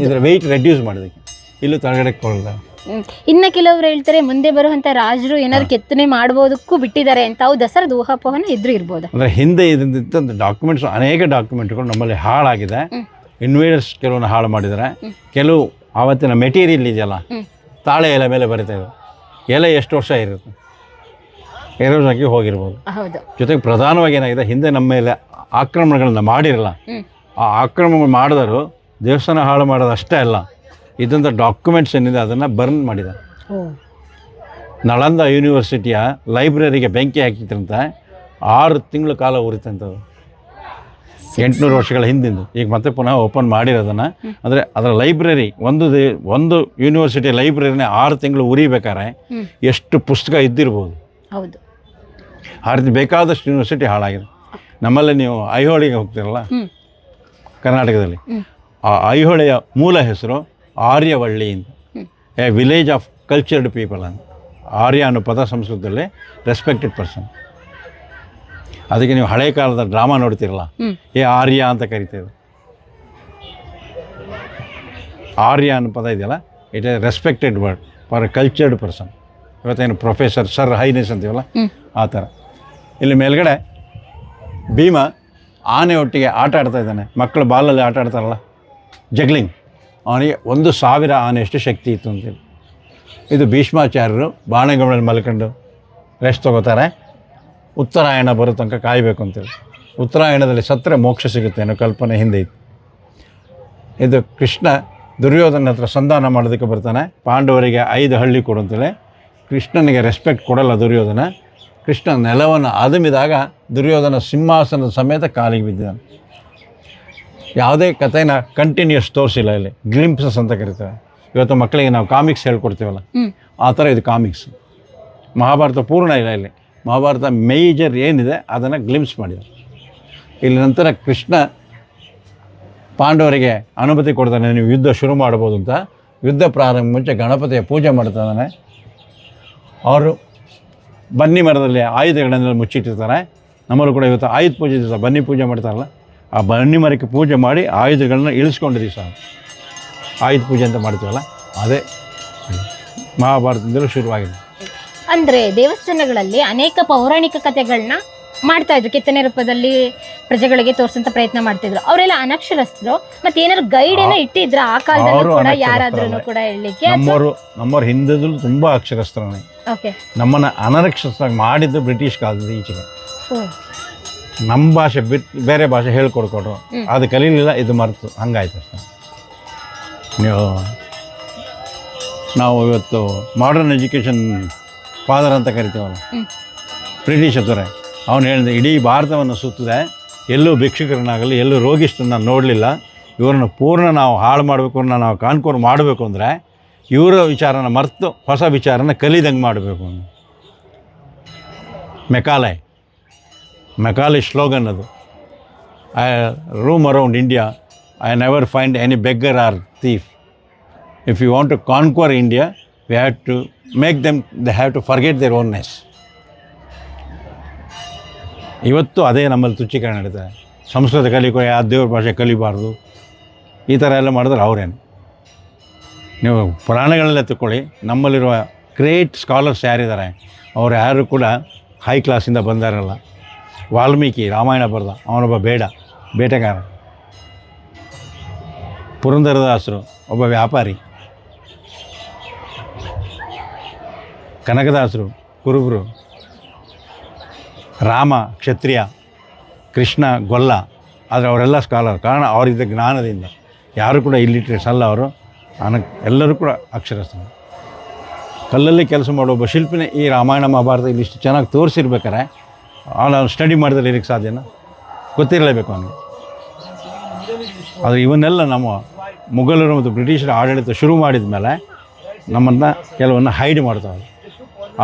ಇದರ ವೆಯ್ಟ್ ರೆಡ್ಯೂಸ್ ಮಾಡೋದಕ್ಕೆ ಇಲ್ಲೂ ತಳಗಡೆ ಕೊಳ್ತಾರೆ. ಇನ್ನ ಕೆಲವರು ಹೇಳ್ತಾರೆ ಮುಂದೆ ಬರುವಂತ ರಾಜರು ಏನಾದ್ರು ಕೆತ್ತನೆ ಮಾಡ್ಬೋದಕ್ಕೂ ಬಿಟ್ಟಿದ್ದಾರೆ ಅಂತ. ಹೌದಾ ಸರ್? ಅದು ಊಹಾಪೋಹನ ಇದ್ರೂ ಇರ್ಬೋದು. ಅಂದರೆ ಹಿಂದೆ ಇದ್ದಂಥ ಡಾಕ್ಯುಮೆಂಟ್ಸ್, ಅನೇಕ ಡಾಕ್ಯುಮೆಂಟ್ಗಳು ನಮ್ಮಲ್ಲಿ ಹಾಳಾಗಿದೆ. ಇನ್ವೇಡರ್ಸ್ ಕೆಲವನ್ನ ಹಾಳು ಮಾಡಿದ್ದಾರೆ. ಕೆಲವು ಆವತ್ತಿನ ಮೆಟೀರಿಯಲ್ ಇದೆಯಲ್ಲ, ತಾಳೆ ಎಲೆ ಮೇಲೆ ಬರಿತಾಯಿದ್ರು. ಎಲೆ ಎಷ್ಟು ವರ್ಷ ಇರುತ್ತೆ, ಎರೋಸ್ ಆಗಿ ಹೋಗಿರ್ಬೋದು. ಜೊತೆಗೆ ಪ್ರಧಾನವಾಗಿ ಏನಾಗಿದೆ, ಹಿಂದೆ ನಮ್ಮ ಮೇಲೆ ಆಕ್ರಮಣಗಳನ್ನ ಮಾಡಿರಲ್ಲ. ಆ ಆಕ್ರಮಣ ಮಾಡಿದವರು ದೇವಸ್ಥಾನ ಹಾಳು ಮಾಡೋದು ಅಷ್ಟೇ ಅಲ್ಲ, ಇದಂಥ ಡಾಕ್ಯುಮೆಂಟ್ಸ್ ಏನಿದೆ ಅದನ್ನು ಬರ್ನ್ ಮಾಡಿದ್ದಾರೆ. ನಳಂದ ಯೂನಿವರ್ಸಿಟಿಯ ಲೈಬ್ರರಿಗೆ ಬೆಂಕಿ ಹಾಕಿತ್ತಂತೆ, 6 ತಿಂಗಳ ಕಾಲ ಉರಿತಂಥದ್ದು. 800 ವರ್ಷಗಳ ಹಿಂದಿಂದು. ಈಗ ಮತ್ತೆ ಪುನಃ ಓಪನ್ ಮಾಡಿರೋದನ್ನು. ಅಂದರೆ ಅದರ ಲೈಬ್ರರಿ, ಒಂದು ಯೂನಿವರ್ಸಿಟಿ ಲೈಬ್ರರಿನೇ 6 ತಿಂಗಳು ಉರಿಬೇಕಾದ್ರೆ ಎಷ್ಟು ಪುಸ್ತಕ ಇದ್ದಿರ್ಬೋದು. ಹೌದು, ಆ ರೀತಿ ಬೇಕಾದಷ್ಟು ಯೂನಿವರ್ಸಿಟಿ ಹಾಳಾಗಿದೆ. ನಮ್ಮಲ್ಲಿ ನೀವು ಐಹೊಳೆಗೆ ಹೋಗ್ತಿರಲ್ಲ ಕರ್ನಾಟಕದಲ್ಲಿ, ಆ ಐಹೊಳೆಯ ಮೂಲ ಹೆಸರು ಆರ್ಯವಳ್ಳಿ ಅಂತ, A village of cultured people ಅಂತ. ಆರ್ಯ ಅನ್ನೋ ಪದ ಸಂಸ್ಕೃತದಲ್ಲಿ ರೆಸ್ಪೆಕ್ಟೆಡ್ ಪರ್ಸನ್. ಅದಕ್ಕೆ ನೀವು ಹಳೆ ಕಾಲದ ಡ್ರಾಮಾ ನೋಡ್ತಿರಲ್ಲ, ಏ ಆರ್ಯ ಅಂತ ಕರಿತೇವೆ. ಆರ್ಯ ಅನ್ನೋ ಪದ ಇದೆಯಲ್ಲ, it is respected word for A cultured person. ಇವತ್ತೇನು ಪ್ರೊಫೆಸರ್, ಸರ್, ಹೈನೆಸ್ ಅಂತೀವಲ್ಲ, ಆ ಥರ. ಇಲ್ಲಿ ಮೇಲ್ಗಡೆ ಭೀಮ ಆನೆ ಒಟ್ಟಿಗೆ ಆಟ ಆಡ್ತಾ ಇದ್ದಾನೆ. ಮಕ್ಕಳು ಬಾಲಲ್ಲಿ ಆಟ ಆಡ್ತಾರಲ್ಲ, ಜಗ್ಲಿಂಗ್, ಅವನಿಗೆ 1000 ಆನೆಯಷ್ಟು ಶಕ್ತಿ ಇತ್ತು ಅಂತೇಳಿ. ಇದು ಭೀಷ್ಮಾಚಾರ್ಯರು ಬಾಣೆಗಳಲ್ಲಿ ಮಲ್ಕೊಂಡು ರೆಸ್ಟ್ ತೊಗೋತಾರೆ. ಉತ್ತರಾಯಣ ಬರೋ ತನಕ ಕಾಯಬೇಕು ಅಂತೇಳಿ. ಉತ್ತರಾಯಣದಲ್ಲಿ ಸತ್ತರೆ ಮೋಕ್ಷ ಸಿಗುತ್ತೆ ಅನ್ನೋ ಕಲ್ಪನೆ ಹಿಂದೆ ಇತ್ತು. ಇದು ಕೃಷ್ಣ ದುರ್ಯೋಧನ ಹತ್ರ ಸಂಧಾನ ಮಾಡೋದಕ್ಕೆ ಬರ್ತಾನೆ. ಪಾಂಡವರಿಗೆ 5 ಹಳ್ಳಿ ಕೊಡು ಅಂತೇಳಿ. ಕೃಷ್ಣನಿಗೆ ರೆಸ್ಪೆಕ್ಟ್ ಕೊಡಲ್ಲ ದುರ್ಯೋಧನ. ಕೃಷ್ಣ ನೆಲವನ್ನು ಅದುಮಿದಾಗ ದುರ್ಯೋಧನ ಸಿಂಹಾಸನದ ಸಮೇತ ಕಾಲಿಗೆ ಬಿದ್ದಾನೆ. ಯಾವುದೇ ಕಥೆನ ಕಂಟಿನ್ಯೂಸ್ ತೋರಿಸಿಲ್ಲ ಇಲ್ಲಿ, ಗ್ಲಿಂಪ್ಸಸ್ ಅಂತ ಕರಿತಾರೆ. ಇವತ್ತು ಮಕ್ಕಳಿಗೆ ನಾವು ಕಾಮಿಕ್ಸ್ ಹೇಳ್ಕೊಡ್ತೀವಲ್ಲ, ಆ ಥರ ಇದು ಕಾಮಿಕ್ಸ್. ಮಹಾಭಾರತ ಪೂರ್ಣ ಇಲ್ಲ ಇಲ್ಲಿ. ಮಹಾಭಾರತ ಮೇಜರ್ ಏನಿದೆ ಅದನ್ನು ಗ್ಲಿಂಪ್ಸ್ ಮಾಡಿದ್ದಾರೆ. ಇಲ್ಲಿ ನಂತರ ಕೃಷ್ಣ ಪಾಂಡವರಿಗೆ ಅನುಮತಿ ಕೊಡ್ತಾನೆ, ನೀವು ಯುದ್ಧ ಶುರು ಮಾಡ್ಬೋದು ಅಂತ. ಯುದ್ಧ ಪ್ರಾರಂಭ ಮುಂಚೆ ಗಣಪತಿಯ ಪೂಜೆ ಮಾಡ್ತಾನೆ. ಅವರು ಬನ್ನಿ ಮರದಲ್ಲಿ ಆಯುಧಗಳನ್ನೆಲ್ಲ ಮುಚ್ಚಿಟ್ಟಿರ್ತಾರೆ. ನಮ್ಮಲ್ಲೂ ಕೂಡ ಇವತ್ತು ಆಯುಧ ಪೂಜೆ ದಿವಸ ಬನ್ನಿ ಪೂಜೆ ಮಾಡ್ತಾರಲ್ಲ, ಆ ಬನ್ನಿ ಮರಕ್ಕೆ ಪೂಜೆ ಮಾಡಿ ಆಯುಧಗಳನ್ನ ಇಳಿಸ್ಕೊಂಡು ದಿವಸ ಆಯುಧ ಪೂಜೆ ಅಂತ ಮಾಡ್ತೀವಲ್ಲ, ಅದೇ ಮಹಾಭಾರತದಿಂದಲೂ ಶುರುವಾಗಿದೆ. ಅಂದರೆ ದೇವಸ್ಥಾನಗಳಲ್ಲಿ ಅನೇಕ ಪೌರಾಣಿಕ ಕಥೆಗಳನ್ನ ಮಾಡ್ತಾ ಇದ್ರು, ಕೆತ್ತನೆ ರೂಪದಲ್ಲಿ ಪ್ರಜೆಗಳಿಗೆ ತೋರಿಸಂತ ಪ್ರಯತ್ನ ಮಾಡ್ತಿದ್ರು. ಅವರೆಲ್ಲ ಅನಕ್ಷರಸ್ಥರು. ಮತ್ತೆ ಏನಾದ್ರು ಗೈಡ್ ಏನೋ ಇಟ್ಟಿದ್ರ ಆ ಕಾಲದಲ್ಲೂ ಕೂಡ, ಯಾರಾದ್ರೂ ಕೂಡ ಹೇಳಲಿಕ್ಕೆ? ನಮ್ಮವ್ರ ಹಿಂದದಲ್ಲೂ ತುಂಬ ಅಕ್ಷರಸ್ಥರನೇ. ನಮ್ಮನ್ನು ಅನಕ್ಷರಸ್ಥರಾಗಿ ಮಾಡಿದ್ದು ಬ್ರಿಟಿಷ್ ಕಾಲದ ಈಚೆಗೆ. ನಮ್ಮ ಭಾಷೆ ಬಿಟ್ಟು ಬೇರೆ ಭಾಷೆ ಹೇಳ್ಕೊಡ್ಕೊಡ್ರು, ಅದು ಕಲೀಲಿಲ್ಲ, ಇದು ಮರೆತು ಹಂಗಾಯ್ತು ಅಷ್ಟೇ. ನಾವು ಇವತ್ತು ಮಾಡರ್ನ್ ಎಜುಕೇಷನ್ ಫಾದರ್ ಅಂತ ಕರಿತೀವಲ್ಲ, ಬ್ರಿಟಿಷ್ ಹತ್ತಿರ ಅವನು ಹೇಳಿದ, ಇಡೀ ಭಾರತವನ್ನು ಸುತ್ತಿದೆ, ಎಲ್ಲೂ ಭಿಕ್ಷುಕರನ್ನಾಗಲಿ ಎಲ್ಲೂ ರೋಗಿಷ್ಠರನ್ನ ನೋಡಲಿಲ್ಲ. ಇವ್ರನ್ನ ಪೂರ್ಣ ನಾವು ಹಾಳು ಮಾಡಬೇಕು, ನಾವು ಕಾನ್ಕೋರ್ ಮಾಡಬೇಕು ಅಂದರೆ ಇವರ ವಿಚಾರನ ಮರೆತು ಹೊಸ ವಿಚಾರನ ಕಲಿದಂಗೆ ಮಾಡಬೇಕು. ಮೆಕಾಲೆ ಸ್ಲೋಗನ್ ಅದು. I roam around India, I never find any beggar or thief. If you want to conquer India, we have to make them, they have to forget their oneness. ಇವತ್ತು ಅದೇ ನಮ್ಮಲ್ಲಿ ತುಚ್ಛೀಕರಣ ನಡೀತಾರೆ. ಸಂಸ್ಕೃತ ಕಲಿಕೋ, ಯಾವ ದೇವ್ರ ಭಾಷೆ ಕಲಿಬಾರ್ದು, ಈ ಥರ ಎಲ್ಲ ಮಾಡಿದ್ರೆ ಅವರೇನು. ನೀವು ಪುರಾಣಗಳನ್ನೇ ತಗೊಳ್ಳಿ, ನಮ್ಮಲ್ಲಿರುವ ಗ್ರೇಟ್ ಸ್ಕಾಲರ್ಸ್ ಯಾರಿದ್ದಾರೆ, ಅವ್ರು ಯಾರು ಕೂಡ ಹೈ ಕ್ಲಾಸಿಂದ ಬಂದಾರಲ್ಲ. ವಾಲ್ಮೀಕಿ ರಾಮಾಯಣ ಬರೆದ, ಅವನೊಬ್ಬ ಬೇಟೆಗಾರ. ಪುರಂದರದಾಸರು ಒಬ್ಬ ವ್ಯಾಪಾರಿ. ಕನಕದಾಸರು ಕುರುಬರು. ರಾಮ ಕ್ಷತ್ರಿಯ, ಕೃಷ್ಣ ಗೊಲ್ಲ, ಆದರೆ ಅವರೆಲ್ಲ ಸ್ಕಾಲರ್. ಕಾರಣ ಅವರಿದ್ದ ಜ್ಞಾನದಿಂದ. ಯಾರು ಕೂಡ ಇಲ್ಲಿಟ್ರೇಟ್ಸ್ ಅಲ್ಲ ಅವರು, ಎಲ್ಲರೂ ಕೂಡ ಅಕ್ಷರಸ್ಥರು. ಕಲ್ಲಲ್ಲಿ ಕೆಲಸ ಮಾಡೋ ಒಬ್ಬ ಶಿಲ್ಪಿನೇ ಈ ರಾಮಾಯಣ ಮಹಾಭಾರತ ಇಲ್ಲಿ ಇಷ್ಟು ಚೆನ್ನಾಗಿ ತೋರಿಸಿರ್ಬೇಕಾರೆ ಅವನು ಸ್ಟಡಿ ಮಾಡಿದ್ರೆ ಇರಕ್ಕೆ ಸಾಧ್ಯನಾ? ಗೊತ್ತಿರಲೇಬೇಕು ಅವನಿಗೆ. ಆದರೆ ಇವನ್ನೆಲ್ಲ ನಮ್ಮ ಮುಘಲರು ಮತ್ತು ಬ್ರಿಟಿಷರ ಆಡಳಿತ ಶುರು ಮಾಡಿದ ಮೇಲೆ ನಮ್ಮನ್ನು ಕೆಲವನ್ನ ಹೈಡ್ ಮಾಡ್ತಾವೆ.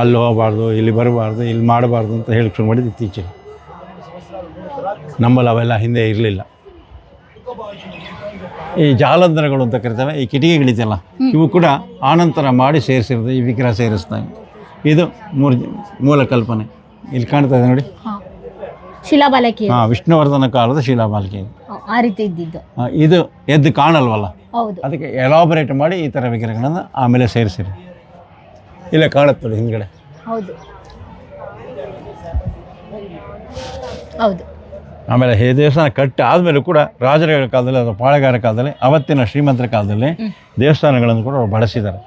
ಅಲ್ಲಿ ಹೋಗಬಾರ್ದು, ಇಲ್ಲಿ ಬರಬಾರ್ದು, ಇಲ್ಲಿ ಮಾಡಬಾರ್ದು ಅಂತ ಹೇಳಿ ಶುರು ಮಾಡಿದ್ದು ಇತ್ತೀಚೆಗೆ. ನಮ್ಮಲ್ಲಿ ಅವೆಲ್ಲ ಹಿಂದೆ ಇರಲಿಲ್ಲ. ಈ ಜಾಲಂಧರಗಳು ಅಂತ ಕರಿತೇವೆ, ಈ ಕಿಟಿಕಿಗಳಿದೆಯಲ್ಲ, ಇವು ಕೂಡ ಆನಂತರ ಮಾಡಿ ಸೇರಿಸಿರೋದು. ಈ ವಿಗ್ರಹ ಸೇರಿಸ್ತಾರೆ. ಇದು ಮೂಲ ಕಲ್ಪನೆ. ಇಲ್ಲಿ ಕಾಣ್ತಾ ಇದೆ ನೋಡಿ, ಶಿಲಾಬಾಲಕಿ. ವಿಷ್ಣುವರ್ಧನ ಕಾಲದ ಶಿಲಾಬಾಲಕಿ. ಆ ರೀತಿ ಇದ್ದಿದ್ದು. ಇದು ಎದ್ದು ಕಾಣಲ್ವಲ್ಲ, ಹೌದು, ಅದಕ್ಕೆ ಎಲಾಬರೇಟ್ ಮಾಡಿ ಈ ಥರ ವಿಗ್ರಹಗಳನ್ನು ಆಮೇಲೆ ಸೇರಿಸಿರಿ. ಇಲ್ಲೇ ಕಾಣುತ್ತೆ ನೋಡಿ ಹಿಂದ್ಗಡೆ. ಹೌದು ಹೌದು. ಆಮೇಲೆ ಈ ದೇವಸ್ಥಾನ ಕಟ್ಟಿ ಆದಮೇಲೂ ಕೂಡ ರಾಜರ ಕಾಲದಲ್ಲಿ ಅಥವಾ ಪಾಳೆಗಾರ ಕಾಲದಲ್ಲಿ, ಅವತ್ತಿನ ಶ್ರೀಮಂತರ ಕಾಲದಲ್ಲಿ ದೇವಸ್ಥಾನಗಳನ್ನು ಕೂಡ ಬಳಸಿದ್ದಾರೆ.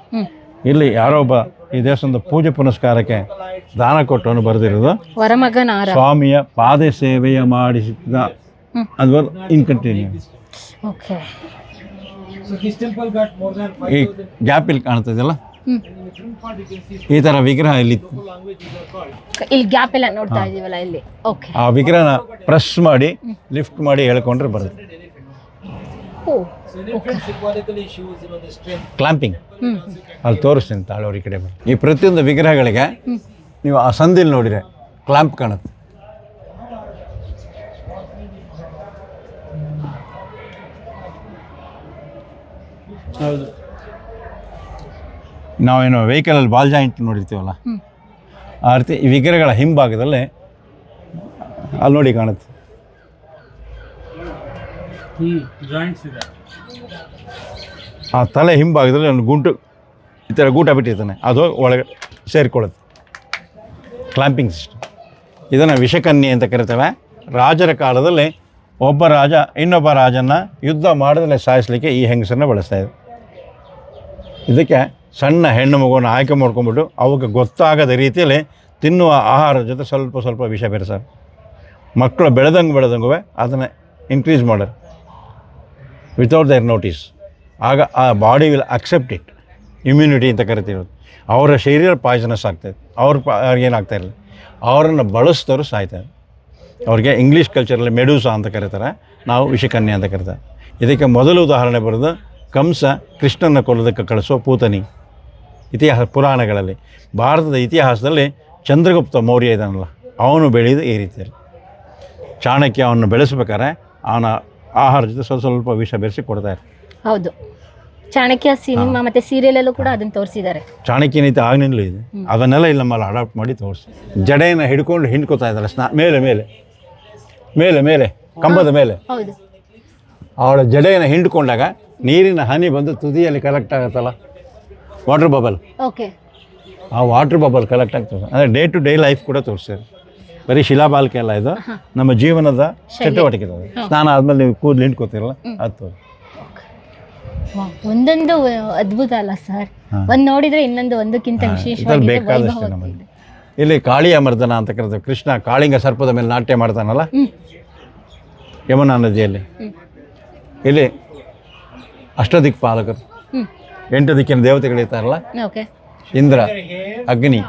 ಇಲ್ಲಿ ಯಾರೋ ಒಬ್ಬ ಈ ದೇವಸ್ಥಾನದ ಪೂಜೆ ಪುನಸ್ಕಾರಕ್ಕೆ ದಾನ ಕೊಟ್ಟವನು ಬರೆದಿರೋದು, ವರಮಗನಾರ ಸ್ವಾಮಿಯ ಪಾದ ಸೇವೆಯ ಮಾಡಿಸಿದ ಅದು ಇನ್ ಕಂಟಿನ್ಯೂ. ಈ ಗ್ಯಾಪ್ ಇಲ್ಲಿ ಕಾಣ್ತದಲ್ಲ, ಈ ಥರ ವಿಗ್ರಹ ಇಲ್ಲಿ ಗ್ಯಾಪ್ ಎಲ್ಲ ನೋಡ್ತಾ ಇದೀವಲ್ಲ ಇಲ್ಲಿ. ಓಕೆ, ಆ ವಿಗ್ರಹನ ಪ್ರೆಸ್ ಮಾಡಿ ಲಿಫ್ಟ್ ಮಾಡಿ ಹೇಳ್ಕೊಂಡ್ರೆ ಬರುತ್ತೆ. ಕ್ಲಾಂಪಿಂಗ್ ಅಲ್ಲಿ ತೋರಿಸ್ತೀನಿ ತಾಳವ್ರ ಈ ಕಡೆ ಬನ್ನಿ. ಈ ಪ್ರತಿಯೊಂದು ವಿಗ್ರಹಗಳಿಗೆ ನೀವು ಆ ಸಂದಿಲ್ ನೋಡಿದ್ರೆ ಕ್ಲಾಂಪ್ ಕಾಣುತ್ತೆ. ನಾವೇನು ವೆಹಿಕಲಲ್ಲಿ ಬಾಲ್ ಜಾಯಿಂಟ್ ನೋಡಿರ್ತೀವಲ್ಲ, ಆ ರೀತಿ ಈ ವಿಗ್ರಹಗಳ ಹಿಂಭಾಗದಲ್ಲಿ ಅಲ್ಲಿ ನೋಡಿ ಕಾಣುತ್ತೆ. ಆ ತಲೆ ಹಿಂಭಾಗದಲ್ಲಿ ಒಂದು ಗುಂಟು ಈ ಥರ ಗೂಟ ಬಿಟ್ಟಿರ್ತಾನೆ, ಅದು ಒಳಗೆ ಸೇರಿಕೊಳ್ಳುತ್ತೆ. Clamping system. ಇದನ್ನು ವಿಷಕನ್ಯೆ ಅಂತ ಕರಿತೇವೆ. ರಾಜರ ಕಾಲದಲ್ಲಿ ಒಬ್ಬ ರಾಜ ಇನ್ನೊಬ್ಬ ರಾಜನ್ನು ಯುದ್ಧ ಮಾಡದಲ್ಲೇ ಸಾಯಿಸಲಿಕ್ಕೆ ಈ ಹೆಂಗಸನ್ನು ಬಳಸ್ತಾಯಿದ್ರು. ಇದಕ್ಕೆ ಸಣ್ಣ ಹೆಣ್ಣು ಮಗುವನ್ನು ಆಯ್ಕೆ ಮಾಡ್ಕೊಂಡ್ಬಿಟ್ಟು ಅವಕ್ಕೆ ಗೊತ್ತಾಗದ ರೀತಿಯಲ್ಲಿ ತಿನ್ನುವ ಆಹಾರದ ಜೊತೆ ಸ್ವಲ್ಪ ಸ್ವಲ್ಪ ವಿಷ ಬೆರೆಸಾರೆ. ಮಕ್ಕಳು ಬೆಳೆದಂಗೂ ಅದನ್ನು ಇನ್ಕ್ರೀಸ್ ಮಾಡೋರು ವಿತೌಟ್ ದೇರ್ ನೋಟಿಸ್. ಆಗ ಆ body will accept it. Immunity ಅಂತ ಕರಿತಿರೋದು. ಅವರ ಶರೀರ ಪಾಯ್ಸನಸ್ ಆಗ್ತಾಯಿದೆ, ಅವ್ರಿಗೇನಾಗ್ತಾ ಇರಲಿಲ್ಲ. ಅವರನ್ನು ಬಳಸಿದವರು ಸಾಯ್ತಾರೆ. ಅವ್ರಿಗೆ ಇಂಗ್ಲೀಷ್ ಕಲ್ಚರಲ್ಲಿ ಮೆಡೂಸಾ ಅಂತ ಕರೀತಾರೆ, ನಾವು ವಿಷಕನ್ಯೆ ಅಂತ ಕರೀತಾರೆ. ಇದಕ್ಕೆ ಮೊದಲು ಉದಾಹರಣೆ ಬರೋದು ಕಂಸ ಕೃಷ್ಣನ ಕೊಲ್ಲೋದಕ್ಕೆ ಕಳಿಸೋ ಪೂತನಿ. ಪುರಾಣಗಳಲ್ಲಿ ಭಾರತದ ಇತಿಹಾಸದಲ್ಲಿ ಚಂದ್ರಗುಪ್ತ ಮೌರ್ಯ ಇದ್ದಾನಲ್ಲ, ಅವನು ಬೆಳೆಯೋದು ಈ ರೀತಿಯಲ್ಲಿ. ಚಾಣಕ್ಯ ಅವನು ಬೆಳೆಸ್ಬೇಕಾದ್ರೆ ಅವನ ಆಹಾರ ಜೊತೆ ಸ್ವಲ್ಪ ಸ್ವಲ್ಪ ವಿಷ ಬೆರೆಸಿ ಕೊಡ್ತಾರೆ. ಹೌದು, ಚಾಣಕ್ಯ ಸಿನಿಮಾ ಮತ್ತೆ ಸೀರಿಯಲಲ್ಲೂ ಕೂಡ ಅದನ್ನು ತೋರಿಸಿದ್ದಾರೆ. ಚಾಣಕ್ಯ ನೀತಿ ಆಗ್ನಿಂದಲೂ ಇದೆ, ಅದನ್ನೆಲ್ಲ ಇಲ್ಲಿ ನಮ್ಮಲ್ಲಿ ಅಡಾಪ್ಟ್ ಮಾಡಿ ತೋರಿಸಿ. ಜಡೆಯನ್ನು ಹಿಡ್ಕೊಂಡು ಹಿಂಡ್ಕೋತಾ ಇದ್ದಾರೆ ಮೇಲೆ ಮೇಲೆ ಮೇಲೆ ಮೇಲೆ ಕಂಬದ ಮೇಲೆ. ಹೌದು, ಅವಳ ಜಡೆಯನ್ನು ಹಿಂಡ್ಕೊಂಡಾಗ ನೀರಿನ ಹನಿ ಬಂದು ತುದಿಯಲ್ಲಿ ಕಲೆಕ್ಟ್ ಆಗುತ್ತಲ್ಲ, ವಾಟರ್ ಬಬಲ್. ಓಕೆ, ಆ ವಾಟರ್ ಬಬಲ್ ಕಲೆಕ್ಟ್ ಆಗ್ತದೆ. ಅಂದರೆ ಡೇ ಟು ಡೇ ಲೈಫ್ ಕೂಡ ತೋರಿಸ್ತಾರೆ. ಬರೀ ಶಿಲಾಬಾಲಿಕೆ ಅಲ್ಲ, ಇದು ನಮ್ಮ ಜೀವನದ ಚಟುವಟಿಕೆ. ಸ್ನಾನ ಆದಮೇಲೆ ನೀವು ಕೂದಲು ಹಿಂಡ್ಕೋತಿರಲ್ಲ, ಅದು ಒಂದೊಂದು ಅದ್ಭುತ ಅಲ್ಲ ಸರ್. ಒಂದು ನೋಡಿದ್ರೆ ಇನ್ನೊಂದು ಒಂದಕ್ಕಿಂತ ವಿಶೇಷವಾಗಿ ಬೇಕಾದಷ್ಟು ನಮ್ಮಲ್ಲಿ. ಇಲ್ಲಿ ಕಾಳಿಯ ಮರ್ದನ ಅಂತ ಕರೀತಾರೆ. ಕೃಷ್ಣ ಕಾಳಿಂಗ ಸರ್ಪದ ಮೇಲೆ ನಾಟ್ಯ ಮಾಡ್ತಾನಲ್ಲ ಯಮುನಾ ನದಿಯಲ್ಲಿ. ಇಲ್ಲಿ ಅಷ್ಟದಿಕ್ಪಾಲಕರು, 8 ದಿಕ್ಕಿನ ದೇವತೆಗಳಿರ್ತಾರಲ್ಲ, ಇಂದ್ರ, ಅಗ್ನಿ,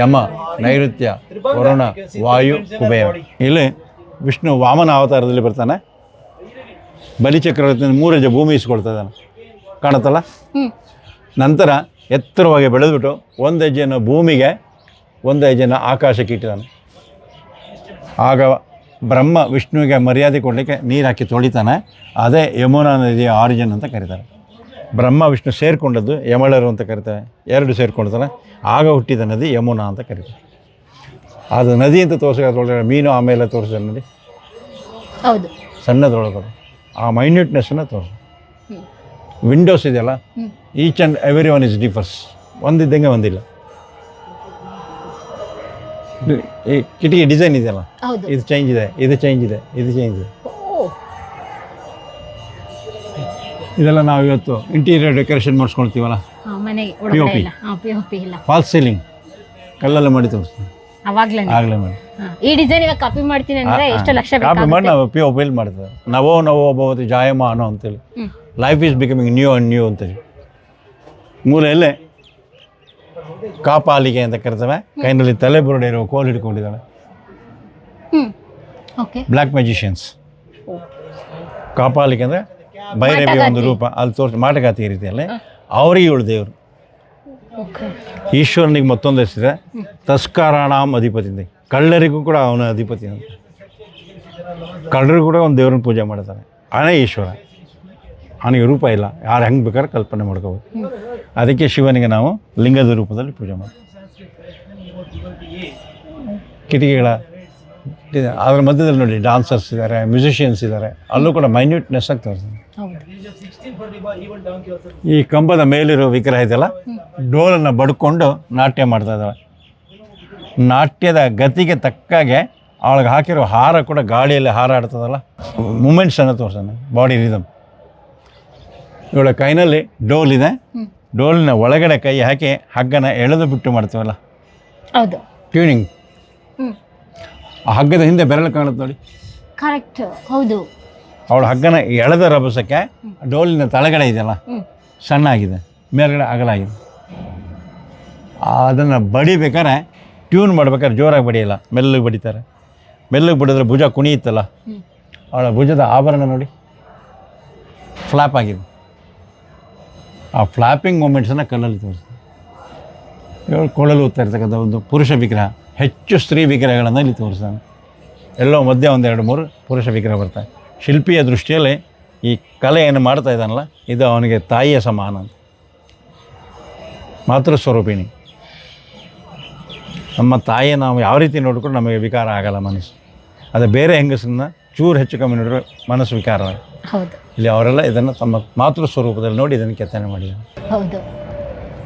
ಯಮ, ನೈಋತ್ಯ, ವರುಣ, ವಾಯು, ಕುಬೇರ. ಇಲ್ಲಿ ವಿಷ್ಣು ವಾಮನ ಅವತಾರದಲ್ಲಿ ಬರ್ತಾನೆ. ಬಲಿಚಕ್ರವರ್ತಿಯಿಂದ 3 ಹೆಜ್ಜೆ ಭೂಮಿ ಇಸ್ಕೊಳ್ತಾ ಇದ್ದಾನೆ, ಕಾಣುತ್ತಲ್ಲ. ನಂತರ ಎತ್ತರವಾಗಿ ಬೆಳೆದ್ಬಿಟ್ಟು 1 ಹೆಜ್ಜೆಯನ್ನು ಭೂಮಿಗೆ, 1 ಹೆಜ್ಜೆಯನ್ನು ಆಕಾಶಕ್ಕೆ ಇಟ್ಟಿದ್ದಾನೆ. ಆಗ ಬ್ರಹ್ಮ ವಿಷ್ಣುವಿಗೆ ಮರ್ಯಾದೆ ಕೊಡಲಿಕ್ಕೆ ನೀರು ಹಾಕಿ ತೊಳಿತಾನೆ. ಅದೇ ಯಮುನಾ ನದಿಯ ಆರಿಜಿನ್ ಅಂತ ಕರೀತಾರೆ. ಬ್ರಹ್ಮ ವಿಷ್ಣು ಸೇರಿಕೊಂಡದ್ದು ಯಮಳರು ಅಂತ ಕರಿತಾರೆ. 2 ಸೇರಿಕೊಳ್ತಾರೆ, ಆಗ ಹುಟ್ಟಿದ ನದಿ ಯಮುನಾ ಅಂತ ಕರೀತಾರೆ. ಅದು ನದಿ ಅಂತ ತೋರಿಸೋದ್ರೊಳಗಡೆ ಮೀನು ಆಮೇಲೆ ತೋರಿಸ್ತಾರೆ ನೋಡಿ, ಹೌದು, ಸಣ್ಣದ್ರೊಳಗಡೆ ಆ ಮೈನ್ಯೂಟ್ನೆಸ್ಸನ್ನು ತೋರಿಸ. ವಿಂಡೋಸ್ ಇದೆಯಲ್ಲ, each and every one is differs. ಒಂದಿದ್ದಂಗೆ ಒಂದಿಲ್ಲ. ಈ ಕಿಟಕಿ ಡಿಸೈನ್ ಇದೆಯಲ್ಲ, ಇದು ಚೇಂಜ್ ಇದೆ, ಇದು ಚೇಂಜ್ ಇದೆ, ಇದು ಚೇಂಜ್ ಇದೆ. ಇದೆಲ್ಲ ನಾವು ಇವತ್ತು ಇಂಟೀರಿಯರ್ ಡೆಕೋರೇಷನ್ ಮಾಡಿಸ್ಕೊಳ್ತೀವಲ್ಲ, ಮನೆಗೆ ಫಾಲ್ಸ್ ಸೀಲಿಂಗ್ ಕಲ್ಲಲ್ಲಿ ಮಾಡಿ ತೋರಿಸ್ತೀವಿ. ಅವಾಗ್ಲೇ ಆಗಲೇ ಮಾಡಿ ಈ ಡಿಸೈನ್ ಇವಾಗ ಕಾಪಿ ಮಾಡ್ತೀನಿ ಅಂದ್ರೆ ಎಷ್ಟು ಲಕ್ಷ ಕಾಪಿ ಮಾಡಿ ನಾವು ಒಪೇಲ್ ಮಾಡ್ತೇವೆ ನವೋ ಭವತಿ ಜಾಯಮಾನ ಅಂತೇಳಿ life is becoming new and new ಅಂತೇಳಿ ಮೂಲೆಯಲ್ಲೇ ಕಾಪಾಲಿಗೆ ಅಂತ ಕರಿತವೆ, ಕೈನಲ್ಲಿ ತಲೆ ಬುರುಡೆ ಇರುವ ಕೋಲ್ ಹಿಡ್ಕೊಂಡಿದ್ದಾಳೆ. Black magicians. ಕಾಪಾಲಿಕೆ ಅಂದರೆ ಭೈರವಿ ಒಂದು ರೂಪ ಅಲ್ಲಿ ತೋರಿಸಿ ಮಾಟಗಾತಿ ರೀತಿಯಲ್ಲಿ ಅವರಿಗೆ ಇವಳು ದೇವರು. ಈಶ್ವರನಿಗೆ ಮತ್ತೊಂದು ಹೆಸರಿದೆ, ತಸ್ಕಾರಾಣಾಂ ಅಧಿಪತಿ ಅಂತ. ಕಳ್ಳರಿಗೂ ಕೂಡ ಅವನ ಅಧಿಪತಿ ಅಂತ. ಕಳ್ಳರಿಗೂ ಕೂಡ ಒಂದು ದೇವ್ರನ್ನ ಪೂಜೆ ಮಾಡ್ತಾರೆ. ಅವನೇ ಈಶ್ವರ, ಅವನಿಗೆ ರೂಪ ಇಲ್ಲ, ಯಾರು ಹೆಂಗೆ ಬೇಕಾದ್ರೆ ಕಲ್ಪನೆ ಮಾಡ್ಕೋಬೋದು. ಅದಕ್ಕೆ ಶಿವನಿಗೆ ನಾವು ಲಿಂಗದ ರೂಪದಲ್ಲಿ ಪೂಜೆ ಮಾಡ್ತೀವಿ. ಕಿಟಕಿಗಳ ಅದರ ಮಧ್ಯದಲ್ಲಿ ನೋಡಿ ಡಾನ್ಸರ್ಸ್ ಇದ್ದಾರೆ, ಮ್ಯೂಸಿಷಿಯನ್ಸ್ ಇದ್ದಾರೆ, ಅಲ್ಲೂ ಕೂಡ ಮೈನ್ಯೂಟ್ನೆಸ್ ಆಗಿ ತೋರಿಸ್ತಾರೆ. ಈ ಕಂಬದ ಮೇಲಿರೋ ವಿಗ್ರಹ ಇದೆಯಲ್ಲ, ಡೋಲನ್ನು ಬಡ್ಕೊಂಡು ನಾಟ್ಯ ಮಾಡ್ತಾ ಇದ್ದಾವೆ. ನಾಟ್ಯದ ಗತಿಗೆ ತಕ್ಕಾಗೆ ಅವಳಿಗೆ ಹಾಕಿರೋ ಹಾರ ಕೂಡ ಗಾಳಿಯಲ್ಲಿ ಹಾರಾಡ್ತದಲ್ಲ, ಮೂಮೆಂಟ್ಸನ್ನು ತೋರಿಸ್ತಾನೆ, ಬಾಡಿ ರಿದಮ್. ಇವಳ ಕೈನಲ್ಲಿ ಡೋಲ್ ಇದೆ, ಡೋಲಿನ ಒಳಗಡೆ ಕೈ ಹಾಕಿ ಹಗ್ಗನ ಎಳೆದು ಬಿಟ್ಟು ಮಾಡ್ತೀವಲ್ಲ, ಹೌದು, ಟ್ಯೂನಿಂಗ್. ಆ ಹಗ್ಗದ ಹಿಂದೆ ಬೆರಳು ಕಾಣುತ್ತೆ ನೋಡಿ, ಕರೆಕ್ಟ್, ಹೌದು. ಅವಳು ಹಗ್ಗನ ಎಳೆದ ರಭಸಕ್ಕೆ ಡೋಲಿನ ತಳಗಡೆ ಇದೆಯಲ್ಲ ಸಣ್ಣ ಆಗಿದೆ, ಮೇಲ್ಗಡೆ ಅಗಲಾಗಿದೆ. ಅದನ್ನು ಬಡಿಬೇಕಾದ್ರೆ ಟ್ಯೂನ್ ಮಾಡ್ಬೇಕಾದ್ರೆ ಜೋರಾಗಿ ಬಡಿಯಲ್ಲ, ಮೆಲ್ಲಗೆ ಬಡಿತಾರೆ. ಮೆಲ್ಲಗೆ ಬಡಿದ್ರೆ ಭುಜ ಕುಣಿಯುತ್ತಲ್ಲ, ಅವಳ ಭುಜದ ಆಭರಣ ನೋಡಿ ಫ್ಲಾಪ್ ಆಗಿದೆ. ಆ ಫ್ಲಾಪಿಂಗ್ ಮೂಮೆಂಟ್ಸನ್ನು ಕಲ್ಲಲ್ಲಿ ತೋರಿಸ್ತಾರೆ. ಇವಳು ಕೊಳ್ಳಲು ಓದ್ತಾ ಇರ್ತಕ್ಕಂಥ ಒಂದು ಪುರುಷ ವಿಗ್ರಹ, ಹೆಚ್ಚು ಸ್ತ್ರೀ ವಿಗ್ರಹಗಳನ್ನು ಇಲ್ಲಿ ತೋರಿಸ್ತಾನೆ. ಎಲ್ಲೋ ಮಧ್ಯೆ 1-2-3 ಪುರುಷ ವಿಗ್ರಹ ಬರ್ತಾರೆ. ಶಿಲ್ಪಿಯ ದೃಷ್ಟಿಯಲ್ಲಿ ಈ ಕಲೆಯನ್ನು ಮಾಡ್ತಾ ಇದ್ದಾನಲ್ಲ, ಇದು ಅವನಿಗೆ ತಾಯಿಯ ಸಮಾನ ಅಂತ. ಮಾತೃಸ್ವರೂಪಿಣಿ ನಮ್ಮ ತಾಯಿಯ ನಾವು ಯಾವ ರೀತಿ ನೋಡಿಕೊಂಡು ನಮಗೆ ವಿಕಾರ ಆಗಲ್ಲ ಮನಸ್ಸು. ಅದು ಬೇರೆ ಹೆಂಗಸನ್ನ ಚೂರು ಹೆಚ್ಚು ಕಮ್ಮಿ ನೋಡಿದ್ರೆ ಮನಸ್ಸು ವಿಕಾರ. ಹೌದು, ಇಲ್ಲಿ ಅವರೆಲ್ಲ ಇದನ್ನು ತಮ್ಮ ಮಾತೃ ಸ್ವರೂಪದಲ್ಲಿ ನೋಡಿ ಇದನ್ನು ಕೆತ್ತನೆ ಮಾಡಿದ್ದಾರೆ. ಹೌದು,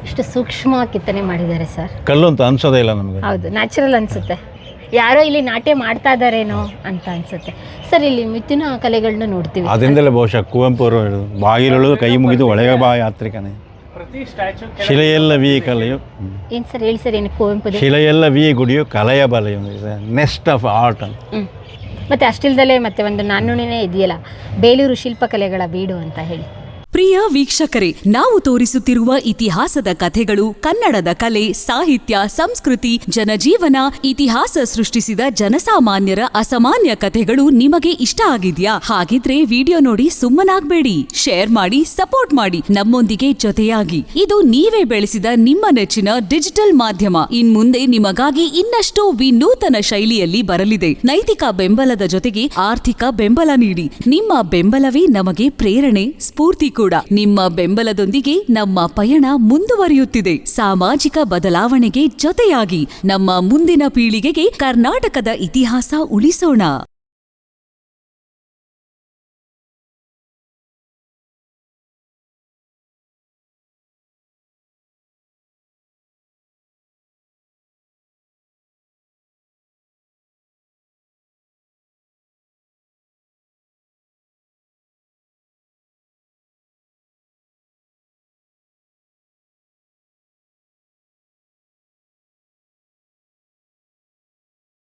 ಇಷ್ಟು ಸೂಕ್ಷ್ಮವಾಗಿ ಕೆತ್ತನೆ ಮಾಡಿದ್ದಾರೆ ಸರ್. ಕಲ್ಲು ಅಂತ ಅನ್ಸೋದೇ ಇಲ್ಲ ನಮಗೆ. ಹೌದು, ನ್ಯಾಚುರಲ್ ಅನ್ಸುತ್ತೆ. ಯಾರೋ ಇಲ್ಲಿ ನಾಟ್ಯ ಮಾಡ್ತಾ ಇದ್ದಾರೇನೋ ಅಂತ ಅನ್ಸುತ್ತೆ ಸರ್. ಇಲ್ಲಿ ಮಿಥುನ ಕಲೆಗಳನ್ನ ನೋಡ್ತೀವಿ. ಅದರಿಂದಲೇ ಬಹುಶಃ ಕುವೆಂಪು ಅವರು ಹೇಳೋದು, ಬಾಗಿಲೊಳಗೆ ಕೈ ಮುಗಿದು ಒಳಗೆ ಬಾ ಯಾತ್ರಿಕನೇ, ಶಿಲೆಯೆಲ್ಲ ಕಲೆಯು. ಏನು ಸರ್ ಹೇಳಿ ಸರ್, ಏನು ಕುವೆಂಪು ಶಿಲೆಯೆಲ್ಲ ಗುಡಿಯು ಕಲೆಯ ಬಲೆಯು, ನೆಸ್ಟ್ ಆಫ್ ಆರ್ಟ್ ಅಂತ. ಮತ್ತೆ ಅಷ್ಟಿಲ್ದಲೇ ಮತ್ತೆ ಒಂದು ನಾಣ್ಣುಣಿನೇ ಇದೆಯಲ್ಲ, ಬೇಲೂರು ಶಿಲ್ಪಕಲೆಗಳ ಬೀಡು ಅಂತ ಹೇಳಿ. ಪ್ರಿಯ ವೀಕ್ಷಕರೇ, ನಾವು ತೋರಿಸುತ್ತಿರುವ ಇತಿಹಾಸದ ಕಥೆಗಳು ಕನ್ನಡದ ಕಲೆ, ಸಾಹಿತ್ಯ, ಸಂಸ್ಕೃತಿ, ಜನಜೀವನ, ಇತಿಹಾಸ ಸೃಷ್ಟಿಸಿದ ಜನಸಾಮಾನ್ಯರ ಅಸಾಮಾನ್ಯ ಕಥೆಗಳು ನಿಮಗೆ ಇಷ್ಟ ಆಗಿದ್ಯಾ? ಹಾಗಿದ್ರೆ ವಿಡಿಯೋ ನೋಡಿ ಸುಮ್ಮನಾಗ್ಬೇಡಿ, ಶೇರ್ ಮಾಡಿ, ಸಪೋರ್ಟ್ ಮಾಡಿ, ನಮ್ಮೊಂದಿಗೆ ಜೊತೆಯಾಗಿ. ಇದು ನೀವೇ ಬೆಳೆಸಿದ ನಿಮ್ಮ ನೆಚ್ಚಿನ ಡಿಜಿಟಲ್ ಮಾಧ್ಯಮ. ಇನ್ಮುಂದೆ ನಿಮಗಾಗಿ ಇನ್ನಷ್ಟು ವಿನೂತನ ಶೈಲಿಯಲ್ಲಿ ಬರಲಿದೆ. ನೈತಿಕ ಬೆಂಬಲದ ಜೊತೆಗೆ ಆರ್ಥಿಕ ಬೆಂಬಲ ನೀಡಿ. ನಿಮ್ಮ ಬೆಂಬಲವೇ ನಮಗೆ ಪ್ರೇರಣೆ, ಸ್ಫೂರ್ತಿ ಕೂಡ. ನಿಮ್ಮ ಬೆಂಬಲದೊಂದಿಗೆ ನಮ್ಮ ಪಯಣ ಮುಂದುವರಿಯುತ್ತಿದೆ. ಸಾಮಾಜಿಕ ಬದಲಾವಣೆಗೆ ಜೊತೆಯಾಗಿ ನಮ್ಮ ಮುಂದಿನ ಪೀಳಿಗೆಗೆ ಕರ್ನಾಟಕದ ಇತಿಹಾಸ ಉಳಿಸೋಣ.